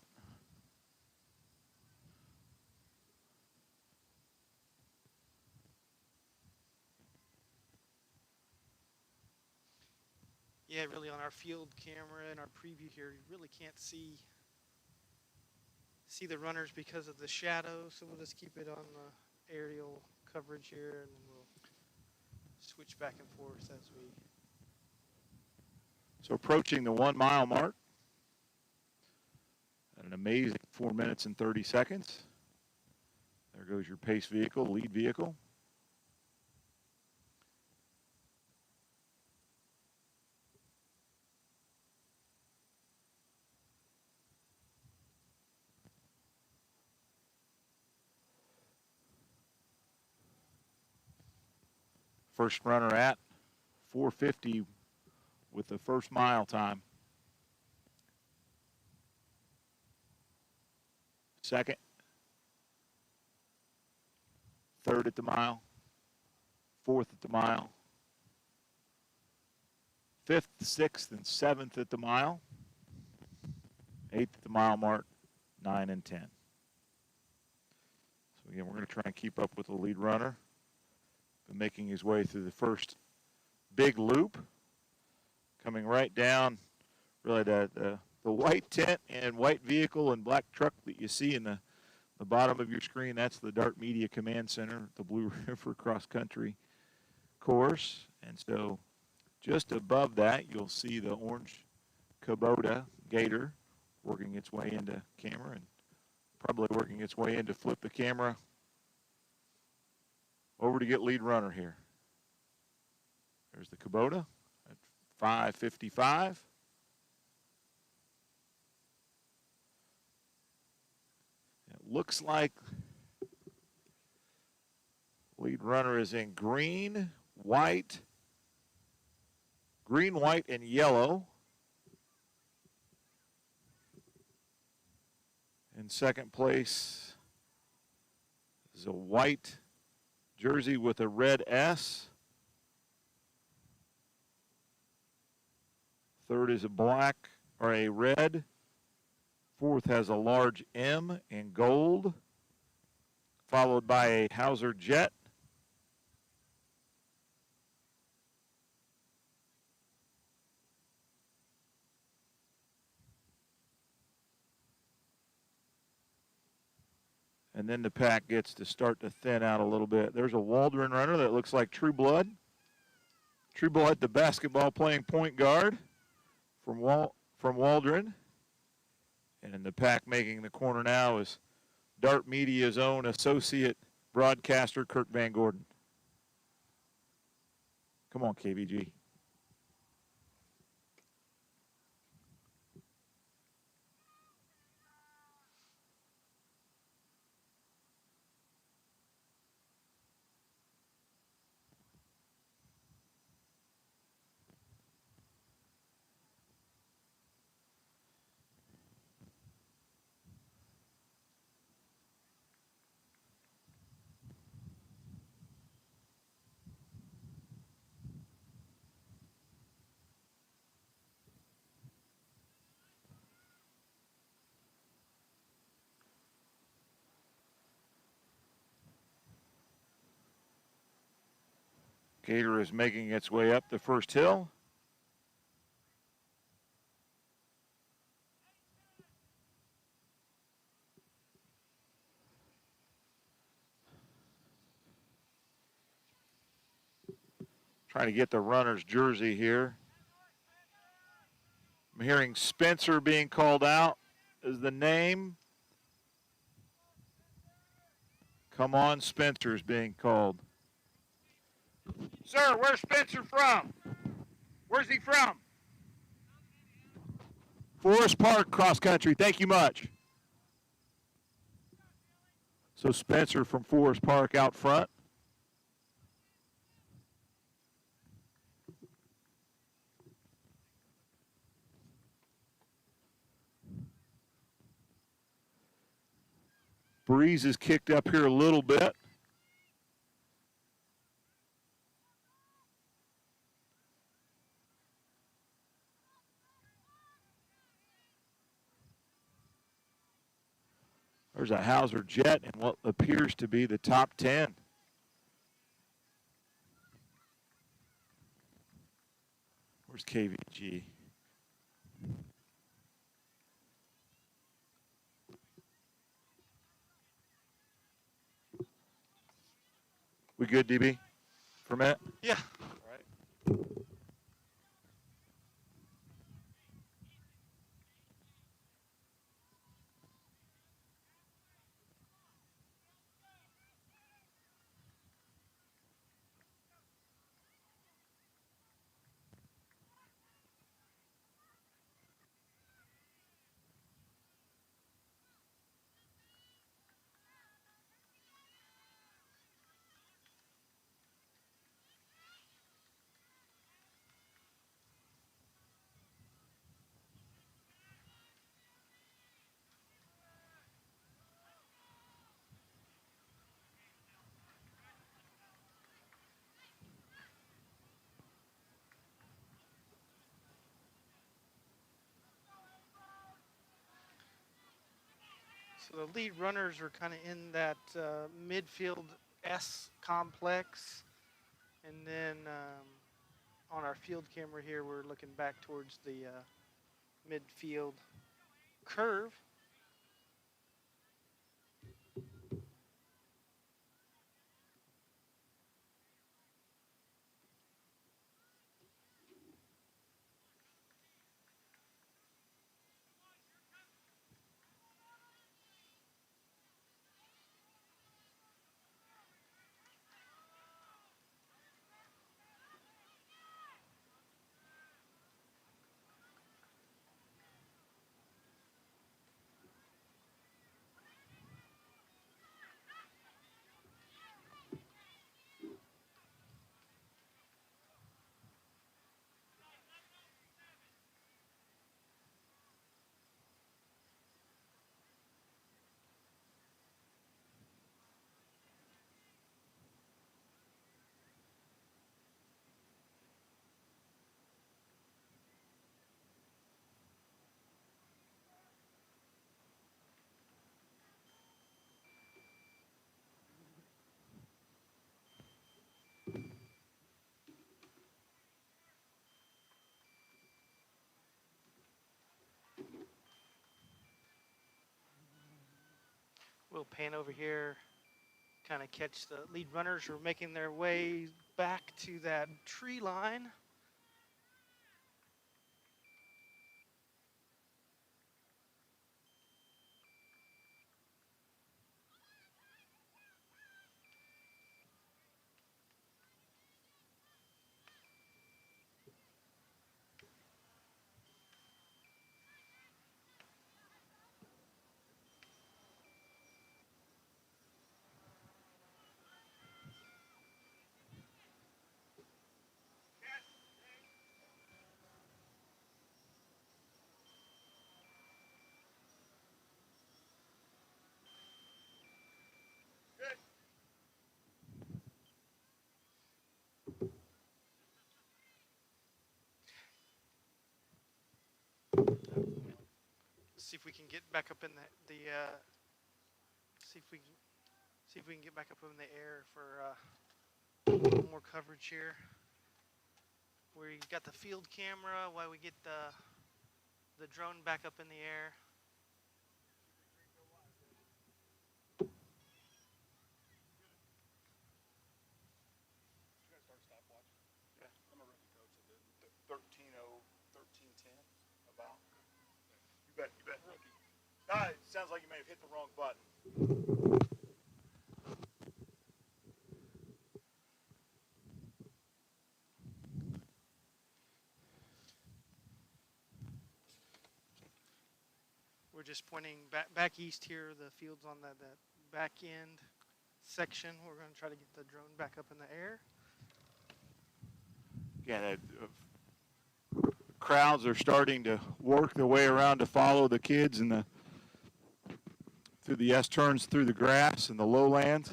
Yeah, really on our field camera and our preview here, you really can't see the runners because of the shadow. So we'll just keep it on the aerial coverage here, and we'll switch back and forth as we. So approaching the 1 mile mark at an amazing 4 minutes and 30 seconds. There goes your pace vehicle, lead vehicle. First runner at 4:50 with the first mile time. Second, third at the mile, fourth at the mile, fifth, sixth, and seventh at the mile, eighth at the mile mark, 9 and 10. So again, we're going to try and keep up with the lead runner. Been making his way through the first big loop, coming right down, really the white tent and white vehicle and black truck that you see in the bottom of your screen. That's the Dart Media Command Center, the Blue River Cross Country course. And so just above that, you'll see the orange Kubota Gator working its way into camera and probably working its way in to flip the camera over to get lead runner here. There's the Kubota at 5:55. It looks like lead runner is in green, white, and yellow. In second place is a white jersey with a red S. Third is a black or a red. Fourth has a large M in gold, followed by a Hauser Jet. And then the pack gets to start to thin out a little bit. There's a Waldron runner that looks like True Blood. True Blood, the basketball playing point guard from Waldron. And in the pack making the corner now is Dart Media's own associate broadcaster, Kirk Van Gordon. Come on, KVG. Gator is making its way up the first hill. Trying to get the runner's jersey here. I'm hearing Spencer being called out as the name. Come on, Spencer's being called. Sir, where's Spencer from? Where's he from? Forest Park Cross Country. Thank you much. So Spencer from Forest Park out front. Breeze is kicked up here a little bit. There's a Hauser Jet in what appears to be the top 10. Where's KVG? We good, DB? For a minute? Yeah. All right. So the lead runners are kind of in that midfield S complex. And then on our field camera here, we're looking back towards the midfield curve. We'll pan over here, kind of catch the lead runners who are making their way back to that tree line. See if we can get back up in see if we can get back up in the air for a little more coverage here. Where you got the field camera while we get the drone back up in the air. I'm a rookie coach. I did 13:10 about. You bet, rookie. It sounds like you may have hit the wrong button. We're just pointing back east here. The field's on that back end section. We're going to try to get the drone back up in the air. Yeah, crowds are starting to work their way around to follow the kids in through the S-turns through the grass and the lowlands.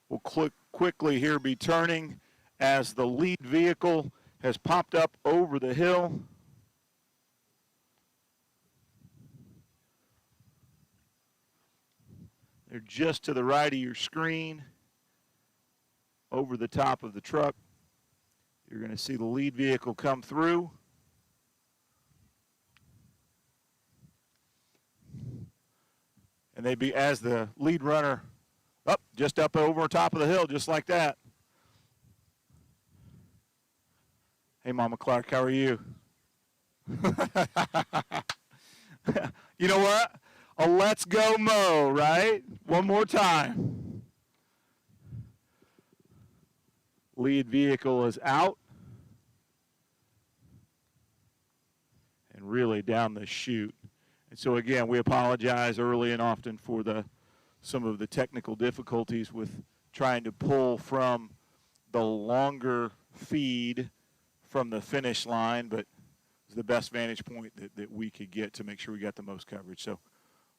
We'll quickly here be turning as the lead vehicle has popped up over the hill. They're just to the right of your screen, over the top of the truck. You're going to see the lead vehicle come through. And they'd be, as the lead runner, just up over top of the hill, just like that. Hey, Mama Clark, how are you? You know what? A let's go Mo, right? One more time. Lead vehicle is out. Really down the chute. And so again, we apologize early and often for the some of the technical difficulties with trying to pull from the longer feed from the finish line, but it's the best vantage point that we could get to make sure we got the most coverage. So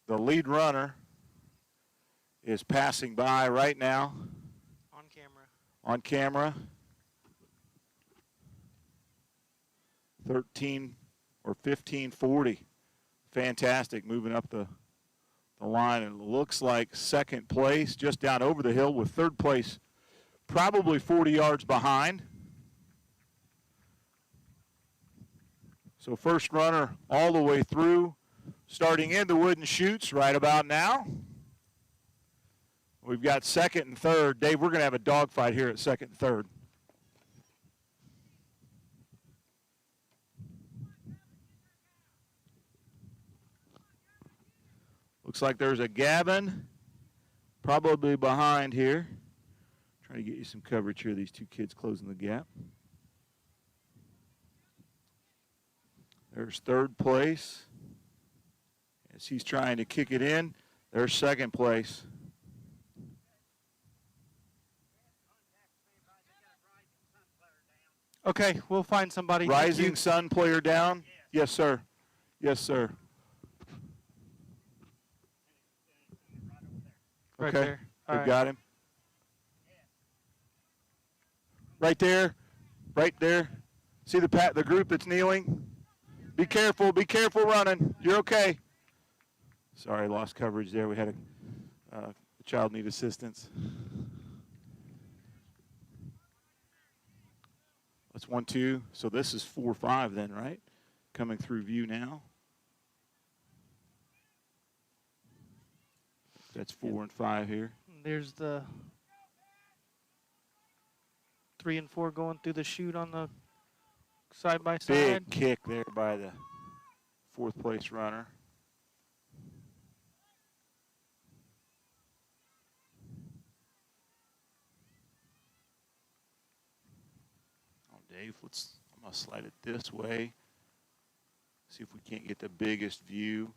the lead runner is passing by right now. On camera. On camera. 13 or 15:40. Fantastic, moving up the line. And it looks like second place just down over the hill, with third place probably 40 yards behind. So first runner all the way through, starting in the wooden chutes right about now. We've got second and third. Dave, we're going to have a dogfight here at second and third. Looks like there's a Gavin probably behind here. Trying to get you some coverage here. These two kids closing the gap. There's third place as he's trying to kick it in. There's second place. Okay, we'll find somebody. Rising Sun player down? Yes, sir. Yes, sir. Right Okay, there. we All got him. Right there, right there. See the group that's kneeling? Be careful running. You're okay. Sorry, lost coverage there. We had a child need assistance. That's 1, 2. So this is 4, 5 then, right? Coming through view now. That's 4 and 5 here. There's the 3 and 4 going through the chute on the side by side. Big kick there by the fourth place runner. Oh, Dave, I'm going to slide it this way. See if we can't get the biggest view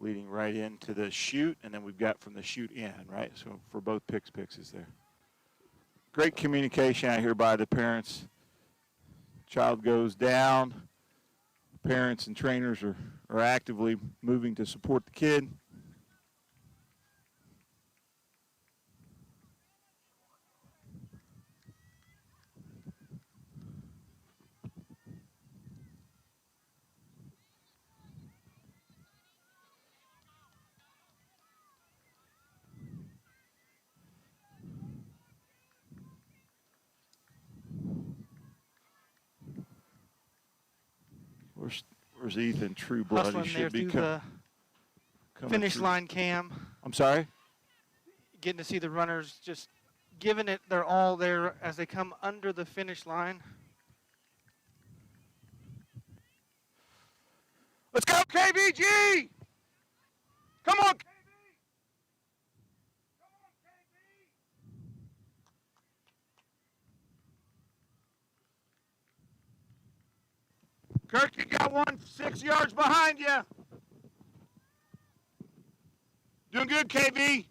leading right into the chute, and then we've got from the chute in, right? So for both picks is there. Great communication out here by the parents. Child goes down. Parents and trainers are actively moving to support the kid. Where's Ethan Trueblood? Hustling He there should be through the finish through. line cam. I'm sorry? Getting to see the runners just giving it their all there as they come under the finish line. Let's go, KVG! Come on, Kirk, you got one 6 yards behind you. Doing good, KB.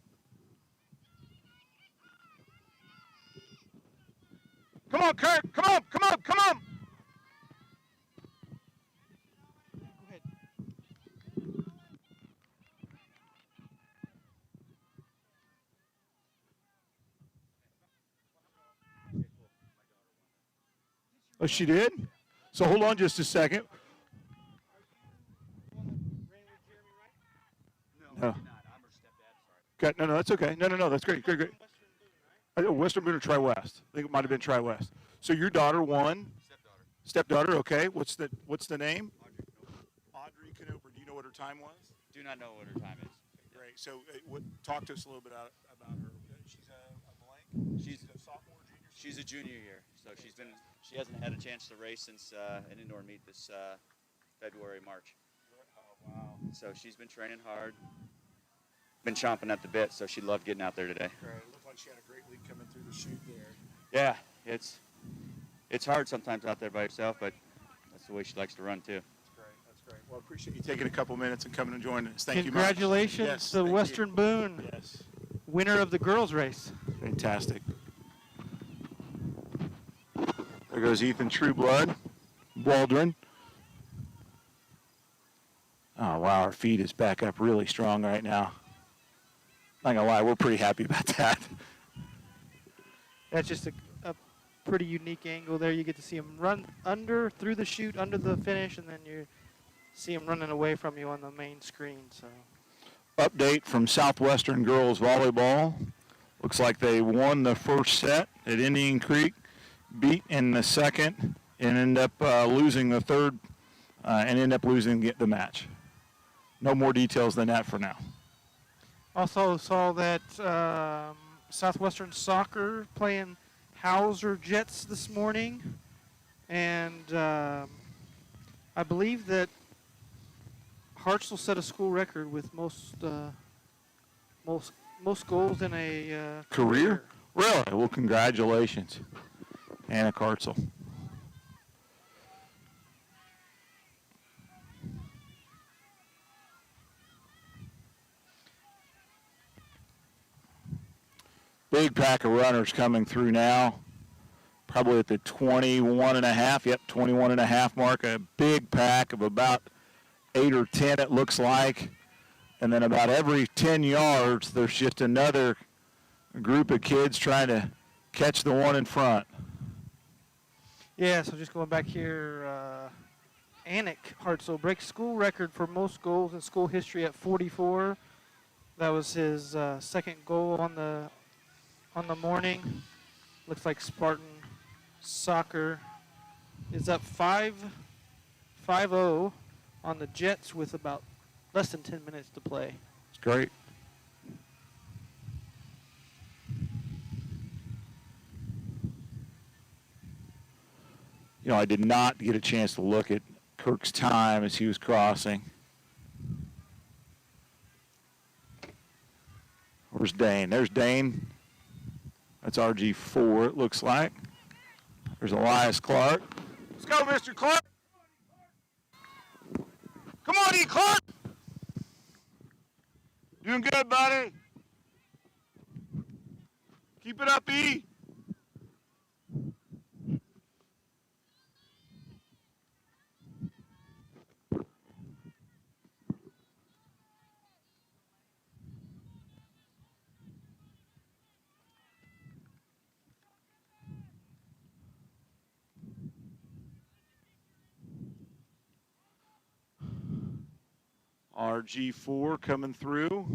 Come on, Kirk. Come on. Go ahead. Oh, she did? So hold on just a second. No. Okay, no, that's okay. No, that's great. Western Boone or Tri-West. I think it might have been Tri-West. So your daughter won? Stepdaughter, okay. What's the name? Audrey Canoper. Do you know what her time was? Do not know what her time is. Great. So talk to us a little bit about her. She's a blank? She's a sophomore, junior? She's a junior year, so she hasn't had a chance to race since an indoor meet this February, March. Oh, wow. So she's been training hard, been chomping at the bit, so she loved getting out there today. Great. It looked like she had a great lead coming through the chute there. Yeah, it's hard sometimes out there by yourself, but that's the way she likes to run too. That's great. Well, I appreciate you taking a couple minutes and coming and joining us. Thank you much. Congratulations Yes, to thank you. Western Boone. Yes. winner of the girls' race. Fantastic. There goes Ethan Trueblood, Waldron. Oh, wow, our feed is back up really strong right now. Not gonna lie, we're pretty happy about that. That's just a pretty unique angle there. You get to see him run through the chute, under the finish, and then you see him running away from you on the main screen. So, Update from Southwestern girls volleyball. Looks like they won the first set at Indian Creek, beat in the second, and end up losing the third, and end up losing the match. No more details than that for now. also saw that Southwestern Soccer playing Hauser Jets this morning, and I believe that Hartsel set a school record with most goals in a Career? Really? Well, congratulations, Anna Kartzel. Big pack of runners coming through now. Probably at the 21 and a half, 21 and a half mark. A big pack of about 8 or 10, it looks like. And then about every 10 yards, there's just another group of kids trying to catch the one in front. Yeah, so just going back here, Anik Hartzell breaks school record for most goals in school history at 44. That was his second goal on the morning. Looks like Spartan Soccer is up 5-0 on the Jets with about less than 10 minutes to play. It's great. You know, I did not get a chance to look at Kirk's time as he was crossing. Where's Dane? There's Dane. That's RG4, it looks like. There's Elias Clark. Let's go, Mr. Clark. Come on, E. Clark. Doing good, buddy. Keep it up, E. RG4 coming through.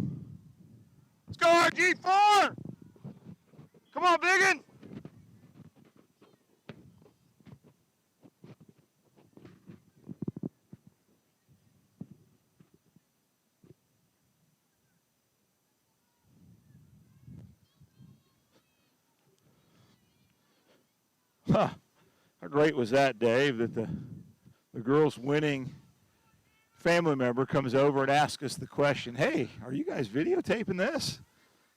Let's go, RG4! Come on, biggin! Huh. How great was that, Dave, that the girls winning family member comes over and asks us the question, hey, are you guys videotaping this?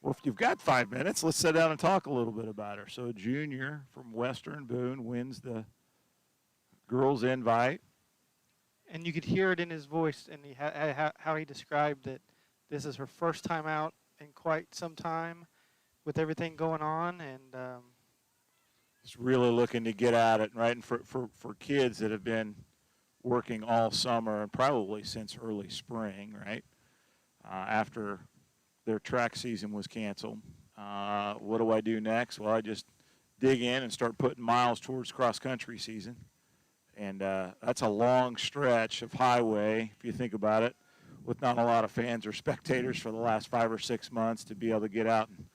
Well, if you've got 5 minutes, let's sit down and talk a little bit about her. So a junior from Western Boone wins the girls' invite. And you could hear it in his voice and how he described it. This is her first time out in quite some time with everything going on. And Just really looking to get at it, right? And for kids that have been working all summer and probably since early spring, right? After their track season was canceled. What do I do next? Well, I just dig in and start putting miles towards cross-country season. And that's a long stretch of highway, if you think about it, with not a lot of fans or spectators for the last 5 or 6 months to be able to get out and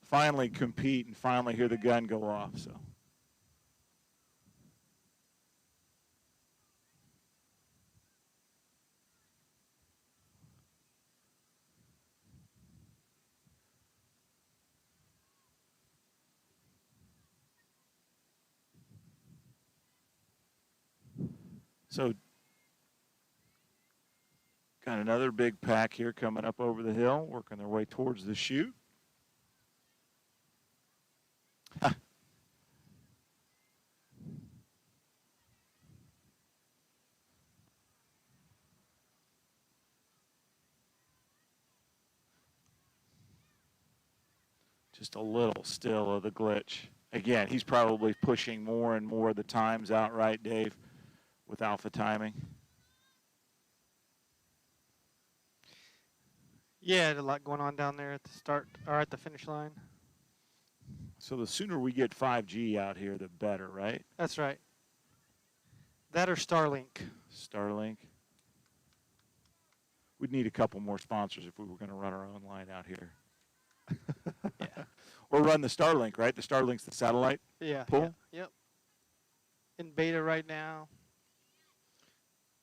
finally compete and finally hear the gun go off. So. So, got another big pack here coming up over the hill, working their way towards the chute. Just a little still of the glitch. Again, he's probably pushing more and more of the times out, right, Dave, with alpha timing? Yeah, a lot going on down there at the start or at the finish line. So the sooner we get 5G out here, the better, right? That's right. That or Starlink. Starlink. We'd need a couple more sponsors if we were going to run our own line out here. Yeah. Or run the Starlink, right? The Starlink's the satellite Yeah. pull. Yeah, yep. In beta right now.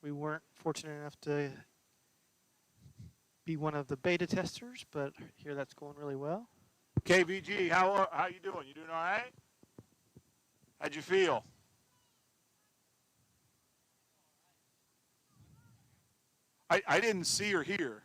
We weren't fortunate enough to be one of the beta testers, but here that's going really well. KVG, how you doing? You doing all right? How'd you feel? I didn't see or hear.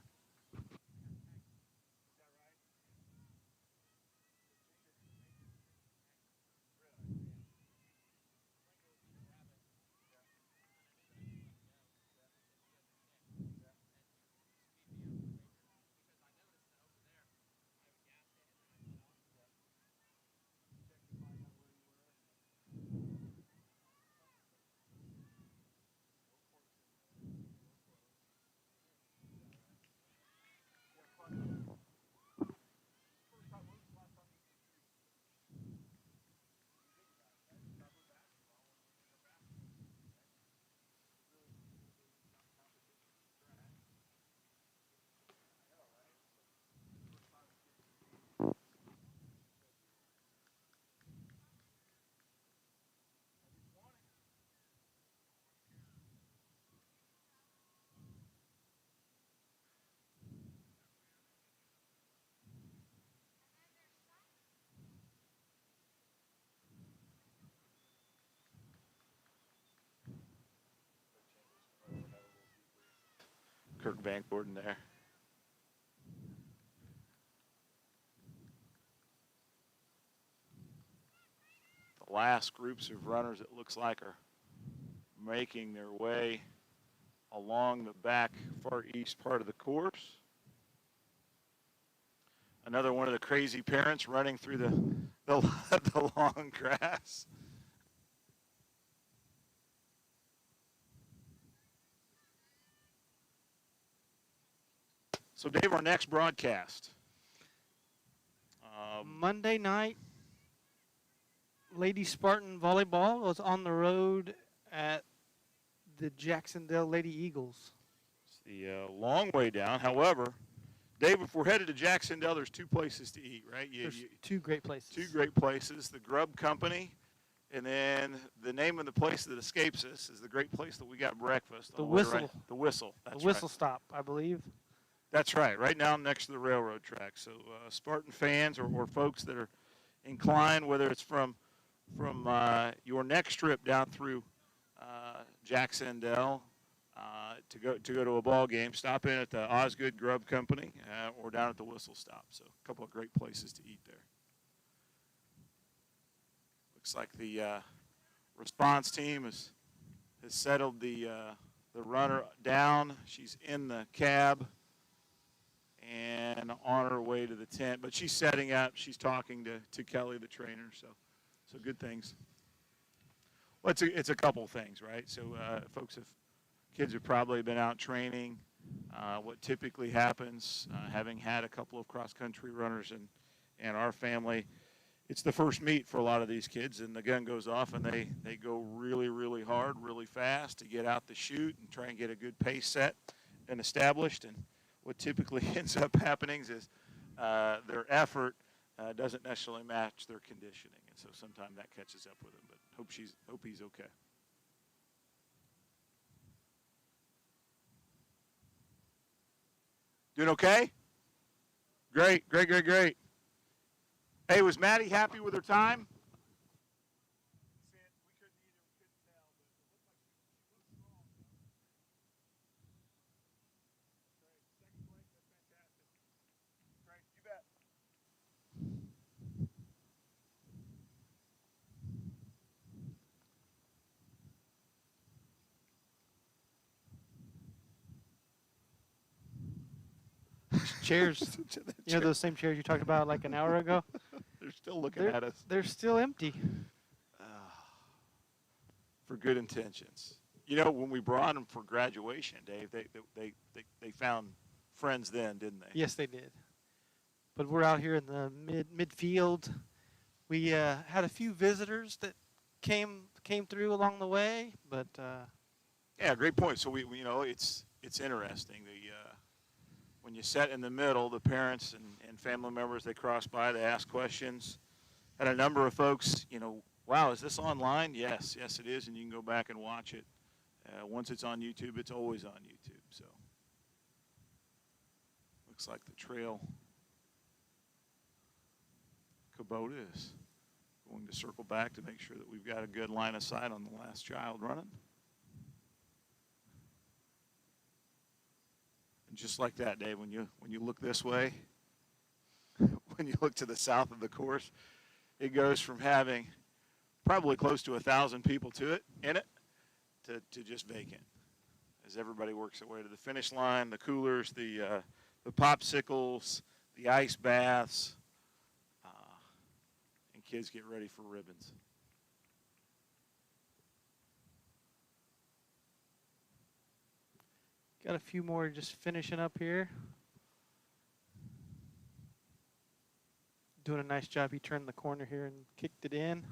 Kirk Van Gordon there. The last groups of runners, it looks like, are making their way along the back far east part of the course. Another one of the crazy parents running through the long grass. So, Dave, our next broadcast. Monday night, Lady Spartan Volleyball was on the road at the Jacksonville Lady Eagles. It's the long way down. However, Dave, if we're headed to Jacksonville, there's two places to eat, right? There's two great places. Two great places. The Grub Company, and then the name of the place that escapes us is the great place that we got breakfast. The on the way to Whistle. The Whistle. That's The Whistle right. Stop, I believe. That's right, right down next to the railroad track. So Spartan fans or folks that are inclined, whether it's from your next trip down through Jacksonville to go to a ball game, stop in at the Osgood Grub Company or down at the Whistle Stop. So a couple of great places to eat there. Looks like the response team has settled the runner down. She's in the cab and on her way to the tent, but she's setting up. She's talking to Kelly, the trainer. So good things. Well, it's a couple things, right? So kids have probably been out training. What typically happens, having had a couple of cross-country runners in our family, it's the first meet for a lot of these kids, and the gun goes off, and they go really, really hard, really fast to get out the chute and try and get a good pace set and established. And what typically ends up happening is their effort doesn't necessarily match their conditioning, and so sometimes that catches up with them. But hope he's okay. Doing okay? Great. Hey, was Maddie happy with her time? Chairs. You know those same chairs you talked about like an hour ago? still looking at us They're still empty. for good intentions. You know, when we brought them for graduation, Dave, they found friends then, didn't they? Yes, they did. But we're out here in the midfield. We had a few visitors that came through along the way, but Yeah, great point. So we you know, it's interesting. When you sat in the middle, the parents and family members, they cross by, they ask questions. Had a number of folks, you know, wow, is this online? Yes, it is, and you can go back and watch it. Once it's on YouTube, it's always on YouTube. So looks like the trail Kubota is going to circle back to make sure that we've got a good line of sight on the last child running. And just like that, Dave, when you look this way, when you look to the south of the course, it goes from having probably close to 1,000 people in it to just vacant, as everybody works their way to the finish line. The coolers, the popsicles, the ice baths, and kids get ready for ribbons. got a few more just finishing up here. Doing a nice job. He turned the corner here and kicked it in.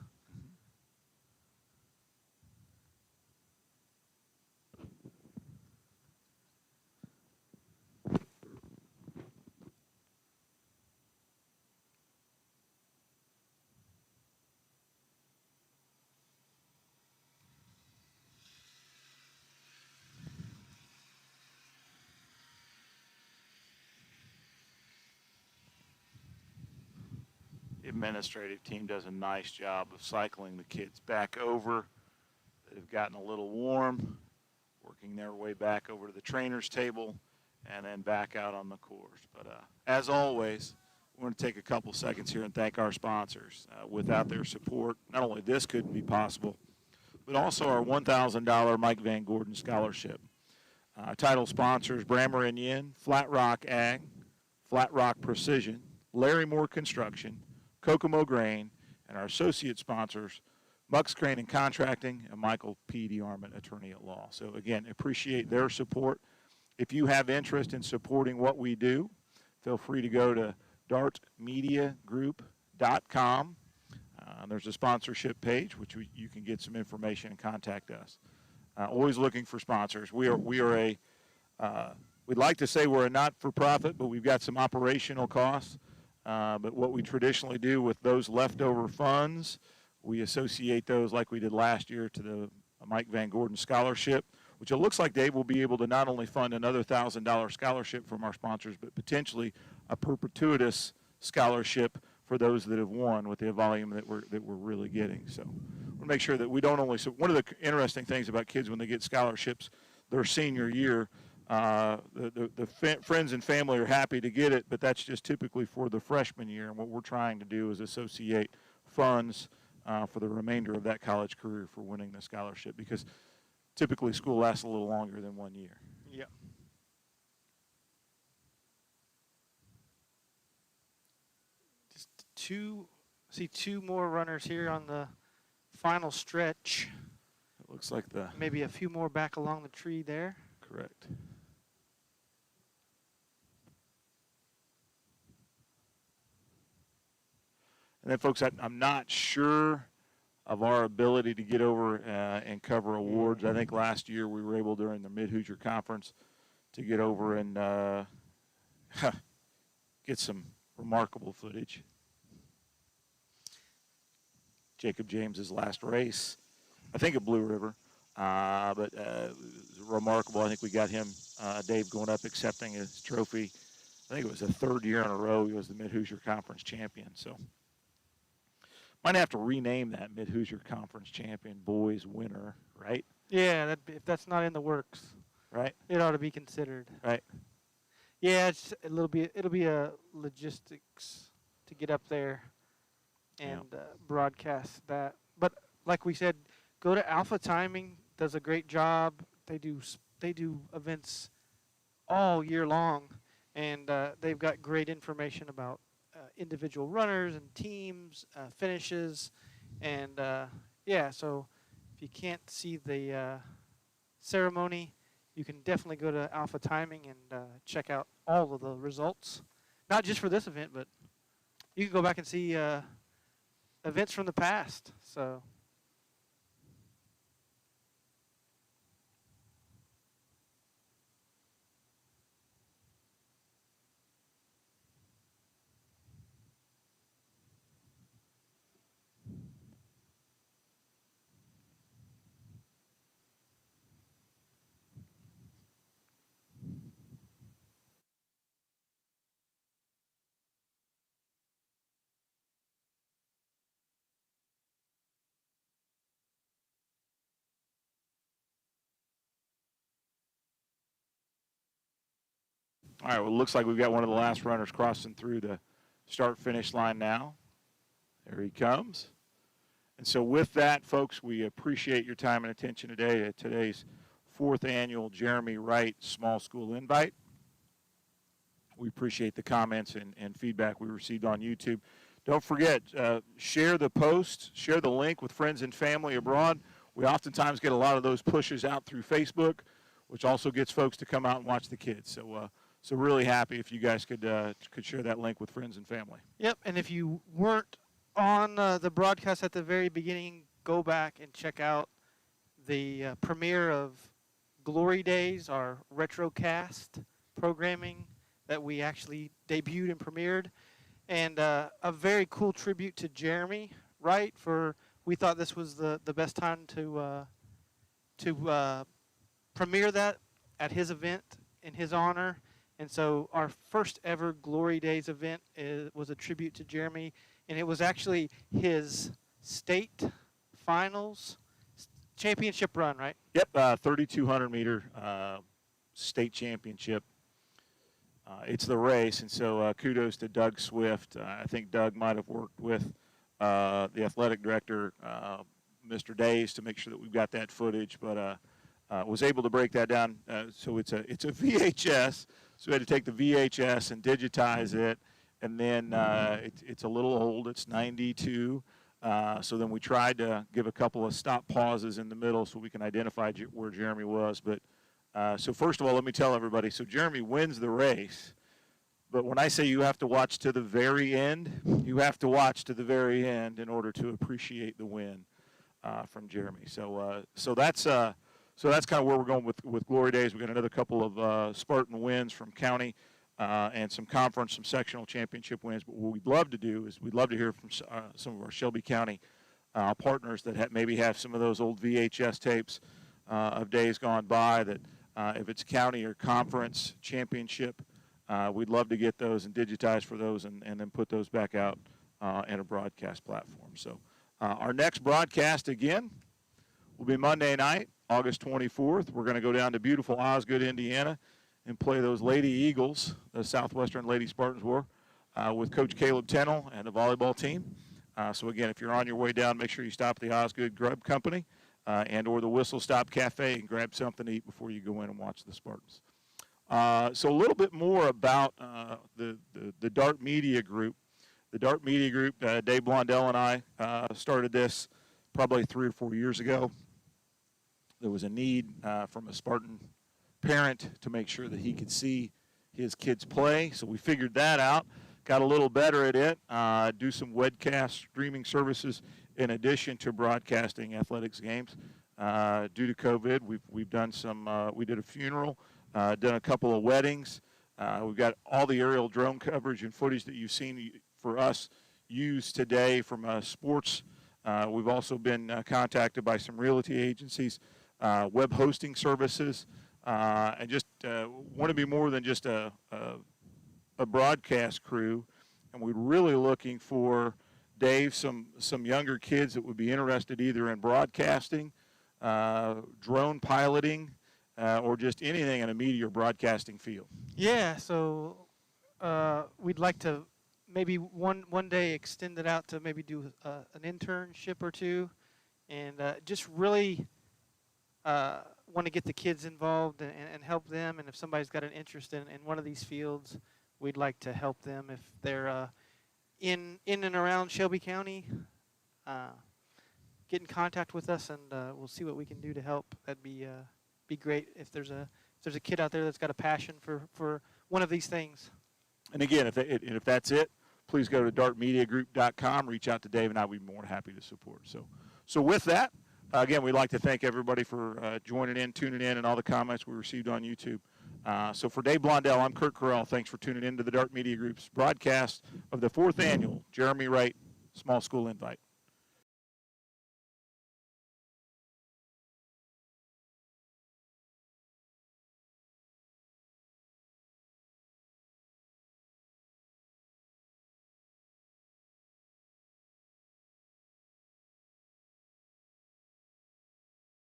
The administrative team does a nice job of cycling the kids back over. They've gotten a little warm, working their way back over to the trainer's table, and then back out on the course. But as always, we want to take a couple seconds here and thank our sponsors. Without their support, not only this couldn't be possible, but also our $1,000 Mike Van Gordon Scholarship. Title sponsors Brammer & Yin, Flat Rock Ag, Flat Rock Precision, Larry Moore Construction, Kokomo Grain, and our associate sponsors, Bucks Crane and Contracting, and Michael P. DeArmond, Attorney at Law. So again, appreciate their support. If you have interest in supporting what we do, feel free to go to dartmediagroup.com. There's a sponsorship page, which you can get some information and contact us. Always looking for sponsors. We are a, we'd like to say we're a not-for-profit, but we've got some operational costs. But what we traditionally do with those leftover funds, we associate those like we did last year to the Mike Van Gordon Scholarship, which it looks like Dave will be able to not only fund another $1,000 scholarship from our sponsors, but potentially a perpetuitous scholarship for those that have won with the volume that we're really getting. So we'll make sure that we don't only, so one of the interesting things about kids when they get scholarships their senior year, friends and family are happy to get it, but that's just typically for the freshman year. And what we're trying to do is associate funds for the remainder of that college career for winning the scholarship, because typically school lasts a little longer than 1 year. Yeah. Just two more runners here on the final stretch. It looks like Maybe a few more back along the tree there. Correct. And then, folks, I'm not sure of our ability to get over and cover awards. I think last year we were able during the Mid-Hoosier Conference to get over and get some remarkable footage. Jacob James's last race, I think at Blue River, but it was remarkable. I think we got him, Dave, going up accepting his trophy. I think it was the third year in a row he was the Mid-Hoosier Conference champion. So might have to rename that Mid-Hoosier Conference champion boys winner, right? Yeah, if that's not in the works, right? It ought to be considered. Right. Yeah, it'll be a logistics to get up there and broadcast that. But like we said, go to Alpha Timing. Does a great job. They do events all year long, and they've got great information about individual runners and teams, finishes, and yeah. So if you can't see the ceremony, you can definitely go to Alpha Timing and check out all of the results. Not just for this event, but you can go back and see events from the past. So. All right, well, it looks like we've got one of the last runners crossing through the start-finish line now. There he comes. And so with that, folks, we appreciate your time and attention today at today's 4th annual Jeremy Wright Small School Invite. We appreciate the comments and feedback we received on YouTube. Don't forget, share the post, share the link with friends and family abroad. We oftentimes get a lot of those pushes out through Facebook, which also gets folks to come out and watch the kids. So really happy if you guys could share that link with friends and family. Yep, and if you weren't on the broadcast at the very beginning, go back and check out the premiere of Glory Days, our retrocast programming that we actually debuted and premiered, and a very cool tribute to Jeremy Wright. We thought this was the best time to premiere that at his event in his honor. And so our first ever Glory Days event was a tribute to Jeremy, and it was actually his state finals championship run, right? Yep, 3,200 meter state championship. It's the race, and so kudos to Doug Swift. I think Doug might have worked with the athletic director, Mr. Days, to make sure that we've got that footage, but was able to break that down. So it's a VHS. So we had to take the VHS and digitize it, and then it's a little old. It's 92. So then we tried to give a couple of stop pauses in the middle so we can identify where Jeremy was. But so first of all, let me tell everybody. So Jeremy wins the race, but when I say you have to watch to the very end, you have to watch to the very end in order to appreciate the win from Jeremy. So that's kind of where we're going with Glory Days. We've got another couple of Spartan wins from county and some conference, some sectional championship wins. But what we'd love to do is we'd love to hear from some of our Shelby County partners that maybe have some of those old VHS tapes of days gone by that if it's county or conference championship, we'd love to get those and digitize for those and then put those back out in a broadcast platform. So our next broadcast, again, will be Monday night, August 24th. We're going to go down to beautiful Osgood, Indiana, and play those Lady Eagles, the Southwestern Lady Spartans were, with Coach Caleb Tennell and the volleyball team. So again, if you're on your way down, make sure you stop at the Osgood Grub Company and or the Whistle Stop Cafe and grab something to eat before you go in and watch the Spartans. So a little bit more about the Dart Media Group. The Dart Media Group, Dave Blondell and I started this probably 3 or 4 years ago. There was a need from a Spartan parent to make sure that he could see his kids play. So we figured that out, got a little better at it, do some webcast streaming services in addition to broadcasting athletics games. Due to COVID, we've done some, we did a funeral, done a couple of weddings. We've got all the aerial drone coverage and footage that you've seen for us used today from sports. We've also been contacted by some realty agencies, web hosting services, and just want to be more than just a broadcast crew. And we're really looking for, Dave, some younger kids that would be interested either in broadcasting, drone piloting, or just anything in a media or broadcasting field. Yeah, so we'd like to maybe one day extend it out to maybe do an internship or two, and just really want to get the kids involved and help them. And if somebody's got an interest in one of these fields, we'd like to help them if they're in and around Shelby County, get in contact with us, and we'll see what we can do to help. That'd be great if there's a kid out there that's got a passion for one of these things. And again, if that's it, please go to dartmediagroup.com, reach out to Dave, and I'll be more than happy to support. So with that, again, we'd like to thank everybody for joining in, tuning in, and all the comments we received on YouTube. So for Dave Blondell, I'm Kurt Correll. Thanks for tuning in to the Dart Media Group's broadcast of the 4th Annual Jeremy Wright Small School Invite.